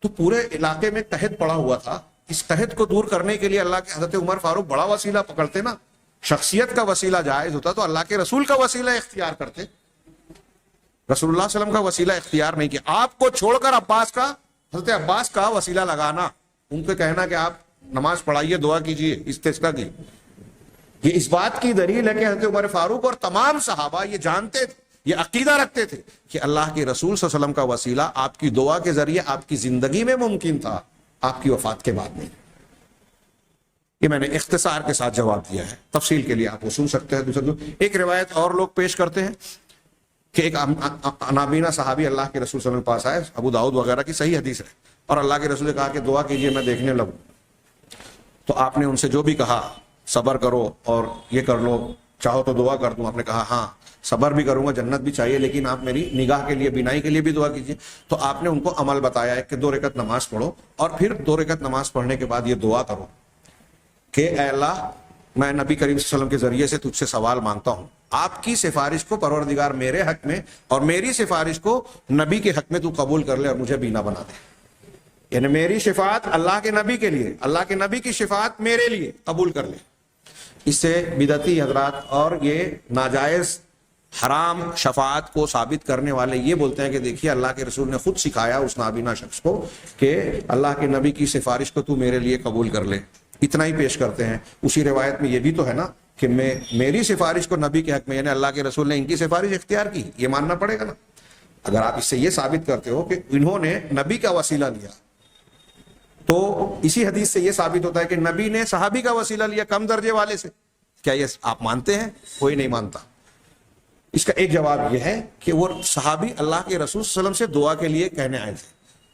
تو پورے علاقے میں قحط پڑا ہوا تھا, اس قحط کو دور کرنے کے لیے اللہ کے حضرت عمر فاروق بڑا وسیلہ پکڑتے نا. شخصیت کا وسیلہ جائز ہوتا تو اللہ کے رسول کا وسیلہ اختیار کرتے. رسول اللہ صلی اللہ علیہ وسلم کا وسیلہ اختیار نہیں کیا. آپ کو چھوڑ کر حضرت عباس کا وسیلہ لگانا, ان کو کہنا کہ آپ نماز پڑھائیے, دعا کیجیے, استسقا کی, یہ اس بات کی دلیل ہے کہ حضرت عمر فاروق اور تمام صحابہ یہ جانتے تھے, یہ عقیدہ رکھتے تھے کہ اللہ کے رسول صلی اللہ علیہ وسلم کا وسیلہ آپ کی دعا کے ذریعے آپ کی زندگی میں ممکن تھا, آپ کی وفات کے بعد نہیں. یہ میں نے اختصار کے ساتھ جواب دیا ہے, تفصیل کے لیے آپ وہ سن سکتے ہیں. ایک روایت اور لوگ پیش کرتے ہیں کہ ایک نابینا صحابی اللہ کے رسول صلی اللہ علیہ وسلم کے پاس آئے, ابو داؤد وغیرہ کی صحیح حدیث ہے, اور اللہ کے رسول نے کہا کہ دعا کیجیے میں دیکھنے لگوں. تو آپ نے ان سے جو بھی کہا, صبر کرو اور یہ کر لو, چاہو تو دعا کر دوں. آپ نے کہا ہاں صبر بھی کروں گا, جنت بھی چاہیے, لیکن آپ میری نگاہ کے لیے, بینائی کے لیے بھی دعا کیجیے. تو آپ نے ان کو عمل بتایا ہے کہ 2 رکعت نماز پڑھو, اور پھر 2 رکعت نماز پڑھنے کے بعد یہ دعا کرو کہ اے اللہ, میں نبی کریم صلی اللہ علیہ وسلم کے ذریعے سے تجھ سے سوال مانگتا ہوں, آپ کی سفارش کو پروردگار میرے حق میں اور میری سفارش کو نبی کے حق میں تو قبول کر لے اور مجھے بینا بنا دے. یعنی میری شفاعت اللہ کے نبی کے لیے, اللہ کے نبی کی شفاعت میرے لیے قبول کر لے. اس سے بدعتی حضرات اور یہ ناجائز حرام شفاعت کو ثابت کرنے والے یہ بولتے ہیں کہ دیکھیے اللہ کے رسول نے خود سکھایا اس نابینا شخص کو کہ اللہ کے نبی کی سفارش کو تو میرے لیے قبول کر لے, اتنا ہی پیش کرتے ہیں. اسی روایت میں یہ بھی تو ہے نا کہ میری سفارش کو نبی کے حق میں, یعنی اللہ کے رسول نے ان کی سفارش اختیار کی, یہ ماننا پڑے گا نا. اگر آپ اس سے یہ ثابت کرتے ہو کہ انہوں نے نبی کا وسیلہ لیا, تو اسی حدیث سے یہ ثابت ہوتا ہے کہ نبی نے صحابی کا وسیلہ لیا کم درجے والے سے. کیا یہ آپ مانتے ہیں؟ کوئی نہیں مانتا. اس کا ایک جواب یہ ہے کہ وہ صحابی اللہ کے رسول صلی اللہ علیہ وسلم سے دعا کے لیے کہنے آئے تھے.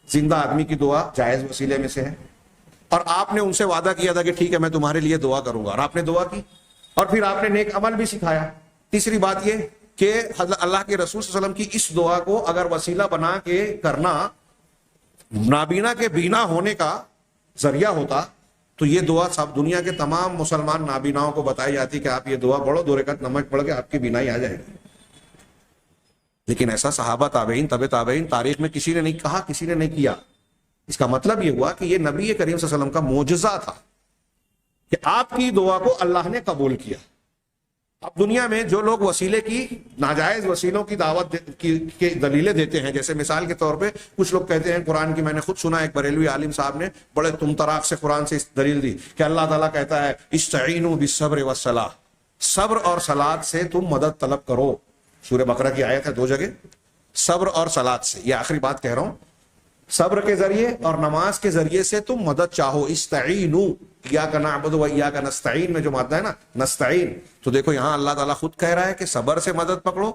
زندہ آدمی کی دعا جائز وسیلے میں سے ہے, اور آپ نے ان سے وعدہ کیا تھا کہ ٹھیک ہے میں تمہارے لیے دعا کروں گا, اور آپ نے دعا کی, اور پھر آپ نے نیک عمل بھی سکھایا. تیسری بات یہ کہ اللہ کے رسول صلی اللہ علیہ وسلم کی اس دعا کو اگر وسیلہ بنا کے کرنا نابینا کے بینا ہونے کا ذریعہ ہوتا تو یہ دعا سب دنیا کے تمام مسلمان نابیناؤں کو بتائی جاتی کہ آپ یہ دعا پڑھو, 2 رکعت نماز پڑھ کے آپ کی بینائی آ جائے گی. لیکن ایسا صحابہ تابعین طب تابعین تاریخ میں کسی نے نہیں کہا, کسی نے نہیں کیا. اس کا مطلب یہ ہوا کہ یہ نبی کریم صلی اللہ علیہ وسلم کا معجزہ تھا کہ آپ کی دعا کو اللہ نے قبول کیا. اب دنیا میں جو لوگ وسیلے کی, ناجائز وسیلوں کی دعوت کی دلیلیں دیتے ہیں, جیسے مثال کے طور پہ کچھ لوگ کہتے ہیں قرآن کی, میں نے خود سنا ایک بریلوی عالم صاحب نے بڑے تم طراق سے قرآن سے دلیل دی کہ اللہ تعالیٰ کہتا ہے استعینوا بالصبر والصلاۃ, صبر اور صلاۃ سے تم مدد طلب کرو. سورہ بقرہ کی آیت ہے 2 جگہ, صبر اور صلات سے. یہ آخری بات کہہ رہا ہوں. صبر کے ذریعے اور نماز کے ذریعے سے تم مدد چاہو. استعینوا ایاک نعبد و ایاک نستعین میں جو مادہ ہے نا نستعین, تو دیکھو یہاں اللہ تعالیٰ خود کہہ رہا ہے کہ صبر سے مدد پکڑو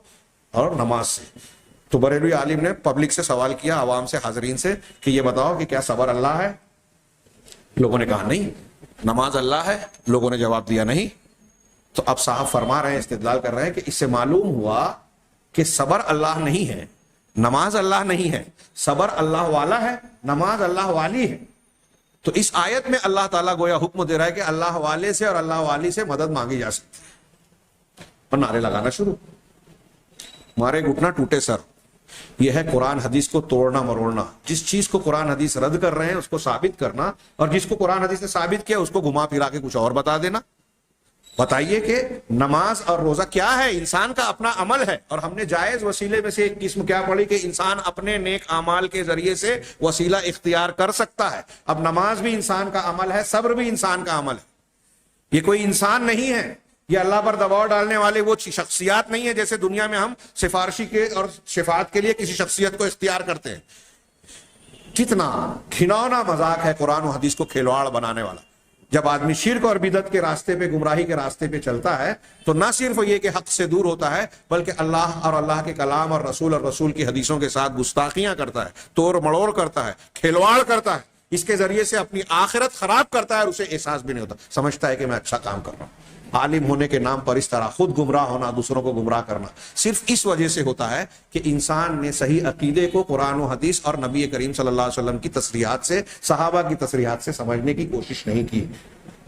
اور نماز سے. تو بریلوی عالم نے پبلک سے سوال کیا, عوام سے, حاضرین سے, کہ یہ بتاؤ کہ کیا صبر اللہ ہے؟ لوگوں نے کہا نہیں. نماز اللہ ہے؟ لوگوں نے جواب دیا نہیں. تو اب صاحب فرما رہے ہیں, استدلال کر رہے ہیں کہ اس سے معلوم ہوا کہ صبر اللہ نہیں ہے, نماز اللہ نہیں ہے. صبر اللہ والا ہے, نماز اللہ والی ہے. تو اس آیت میں اللہ تعالیٰ گویا حکم دے رہا ہے کہ اللہ والے سے اور اللہ والی سے مدد مانگی جا سکتی ہے. اور نعرے لگانا شروع, مارے گھٹنا ٹوٹے سر. یہ ہے قرآن حدیث کو توڑنا مروڑنا. جس چیز کو قرآن حدیث رد کر رہے ہیں اس کو ثابت کرنا, اور جس کو قرآن حدیث نے ثابت کیا اس کو گھما پھرا کے کچھ اور بتا دینا. بتائیے کہ نماز اور روزہ کیا ہے؟ انسان کا اپنا عمل ہے, اور ہم نے جائز وسیلے میں سے ایک قسم کیا پڑھی کہ انسان اپنے نیک اعمال کے ذریعے سے وسیلہ اختیار کر سکتا ہے. اب نماز بھی انسان کا عمل ہے, صبر بھی انسان کا عمل ہے. یہ کوئی انسان نہیں ہے, یہ اللہ پر دباؤ ڈالنے والے وہ شخصیات نہیں ہے جیسے دنیا میں ہم سفارشی کے اور شفاعت کے لیے کسی شخصیت کو اختیار کرتے ہیں. کتنا گھناؤنا مذاق ہے قرآن و حدیث کو کھلواڑ بنانے والا. جب آدمی شرک اور بدعت کے راستے پہ, گمراہی کے راستے پہ چلتا ہے تو نہ صرف یہ کہ حق سے دور ہوتا ہے بلکہ اللہ اور اللہ کے کلام اور رسول کی حدیثوں کے ساتھ گستاخیاں کرتا ہے, توڑ مڑوڑ کرتا ہے, کھلواڑ کرتا ہے. اس کے ذریعے سے اپنی آخرت خراب کرتا ہے اور اسے احساس بھی نہیں ہوتا. سمجھتا ہے کہ میں اچھا کام کر رہا ہوں. عالم ہونے کے نام پر اس طرح خود گمراہ ہونا, دوسروں کو گمراہ کرنا صرف اس وجہ سے ہوتا ہے کہ انسان نے صحیح عقیدے کو قرآن و حدیث اور نبی کریم صلی اللہ علیہ وسلم کی تصریحات سے, صحابہ کی تصریحات سے سمجھنے کی کوشش نہیں کی.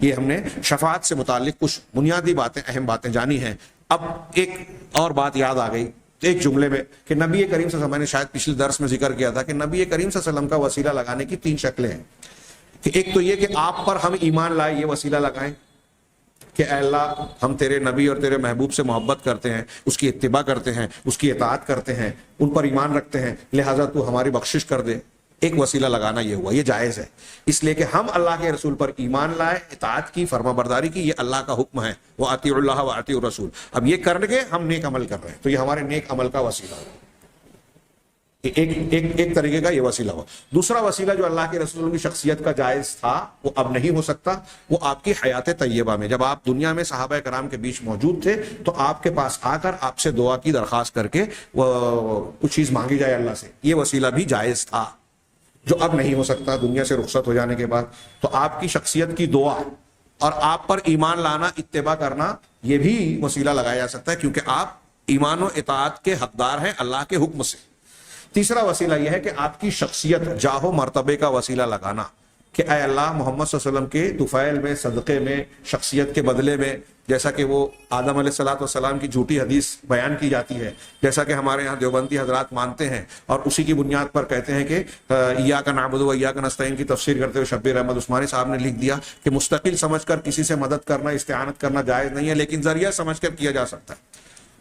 یہ ہم نے شفاعت سے متعلق کچھ بنیادی باتیں, اہم باتیں جانی ہیں. اب ایک اور بات یاد آ گئی ایک جملے میں کہ نبی کریم صلی اللہ علیہ وسلم, میں نے شاید پچھلے درس میں ذکر کیا تھا کہ نبی کریم صلی اللہ علیہ وسلم کا وسیلہ لگانے کی 3 شکلیں ہیں. کہ ایک تو یہ کہ آپ پر ہم ایمان لائے, یہ وسیلہ لگائیں کہ اے اللہ ہم تیرے نبی اور تیرے محبوب سے محبت کرتے ہیں, اس کی اتباع کرتے ہیں, اس کی اطاعت کرتے ہیں, ان پر ایمان رکھتے ہیں, لہٰذا تو ہماری بخشش کر دے. ایک وسیلہ لگانا یہ ہوا, یہ جائز ہے اس لیے کہ ہم اللہ کے رسول پر ایمان لائے, اطاعت کی, فرما برداری کی. یہ اللہ کا حکم ہے, وہ اطیعوا اللہ و اطیعوا الرسول. اب یہ کر کے ہم نیک عمل کر رہے ہیں تو یہ ہمارے نیک عمل کا وسیلہ ہو. ایک طریقے کا یہ وسیلہ ہوا. دوسرا وسیلہ جو اللہ کے رسول کی شخصیت کا جائز تھا وہ اب نہیں ہو سکتا, وہ آپ کی حیات طیبہ میں, جب آپ دنیا میں صحابہ کرام کے بیچ موجود تھے تو آپ کے پاس آ کر آپ سے دعا کی درخواست کر کے کچھ چیز مانگی جائے اللہ سے, یہ وسیلہ بھی جائز تھا جو اب نہیں ہو سکتا دنیا سے رخصت ہو جانے کے بعد. تو آپ کی شخصیت کی دعا اور آپ پر ایمان لانا, اتباع کرنا, یہ بھی وسیلہ لگایا جا سکتا ہے کیونکہ آپ ایمان و اطاعت کے حقدار ہیں اللہ کے حکم سے. تیسرا وسیلہ یہ ہے کہ آپ کی شخصیت, جاہ و مرتبے کا وسیلہ لگانا کہ اے اللہ محمد صلی اللہ علیہ وسلم کے طفیل میں, صدقے میں, شخصیت کے بدلے میں, جیسا کہ وہ آدم علیہ السلام کی جھوٹی حدیث بیان کی جاتی ہے, جیسا کہ ہمارے یہاں دیوبندی حضرات مانتے ہیں اور اسی کی بنیاد پر کہتے ہیں کہ ایاک نعبد و ایاک نستعین کی تفسیر کرتے ہوئے شبیر احمد عثمانی صاحب نے لکھ دیا کہ مستقل سمجھ کر کسی سے مدد کرنا, استعانت کرنا جائز نہیں ہے, لیکن ذریعہ سمجھ کر کیا جا سکتا ہے.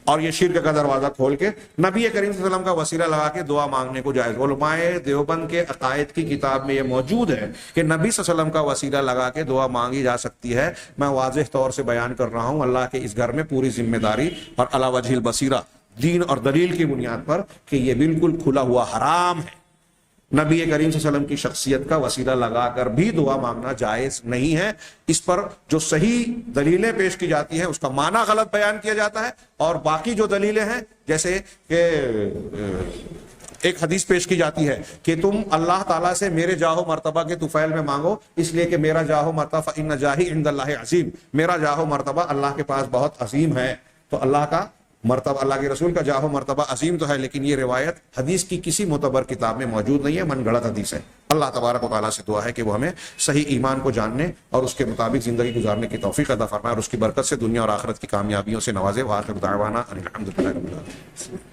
اور یہ شرک کا دروازہ کھول کے نبی کریم صلی اللہ علیہ وسلم کا وسیلہ لگا کے دعا مانگنے کو جائز. علماء دیوبند کے عقائد کی کتاب میں یہ موجود ہے کہ نبی صلی اللہ علیہ وسلم کا وسیلہ لگا کے دعا مانگی جا سکتی ہے. میں واضح طور سے بیان کر رہا ہوں اللہ کے اس گھر میں پوری ذمہ داری اور علی وجہ البصیرہ, دین اور دلیل کی بنیاد پر, کہ یہ بالکل کھلا ہوا حرام ہے. نبی کریم صلی اللہ علیہ وسلم کی شخصیت کا وسیلہ لگا کر بھی دعا مانگنا جائز نہیں ہے. اس پر جو صحیح دلیلیں پیش کی جاتی ہیں اس کا معنی غلط بیان کیا جاتا ہے, اور باقی جو دلیلیں ہیں جیسے کہ ایک حدیث پیش کی جاتی ہے کہ تم اللہ تعالیٰ سے میرے جاہ و مرتبہ کے طفیل میں مانگو, اس لیے کہ میرا جاہ و مرتبہ ان جاہی عند اللہ عظیم, میرا جاہ و مرتبہ اللہ کے پاس بہت عظیم ہے. تو اللہ کا مرتبہ, اللہ کے رسول کا جاہ و مرتبہ عظیم تو ہے, لیکن یہ روایت حدیث کی کسی معتبر کتاب میں موجود نہیں ہے, من گھڑت حدیث ہے. اللہ تبارک و تعالیٰ سے دعا ہے کہ وہ ہمیں صحیح ایمان کو جاننے اور اس کے مطابق زندگی گزارنے کی توفیق عطا فرمائے, اور اس کی برکت سے دنیا اور آخرت کی کامیابیوں سے نوازے. وآخر دعوانا ان الحمد للہ رب العالمین.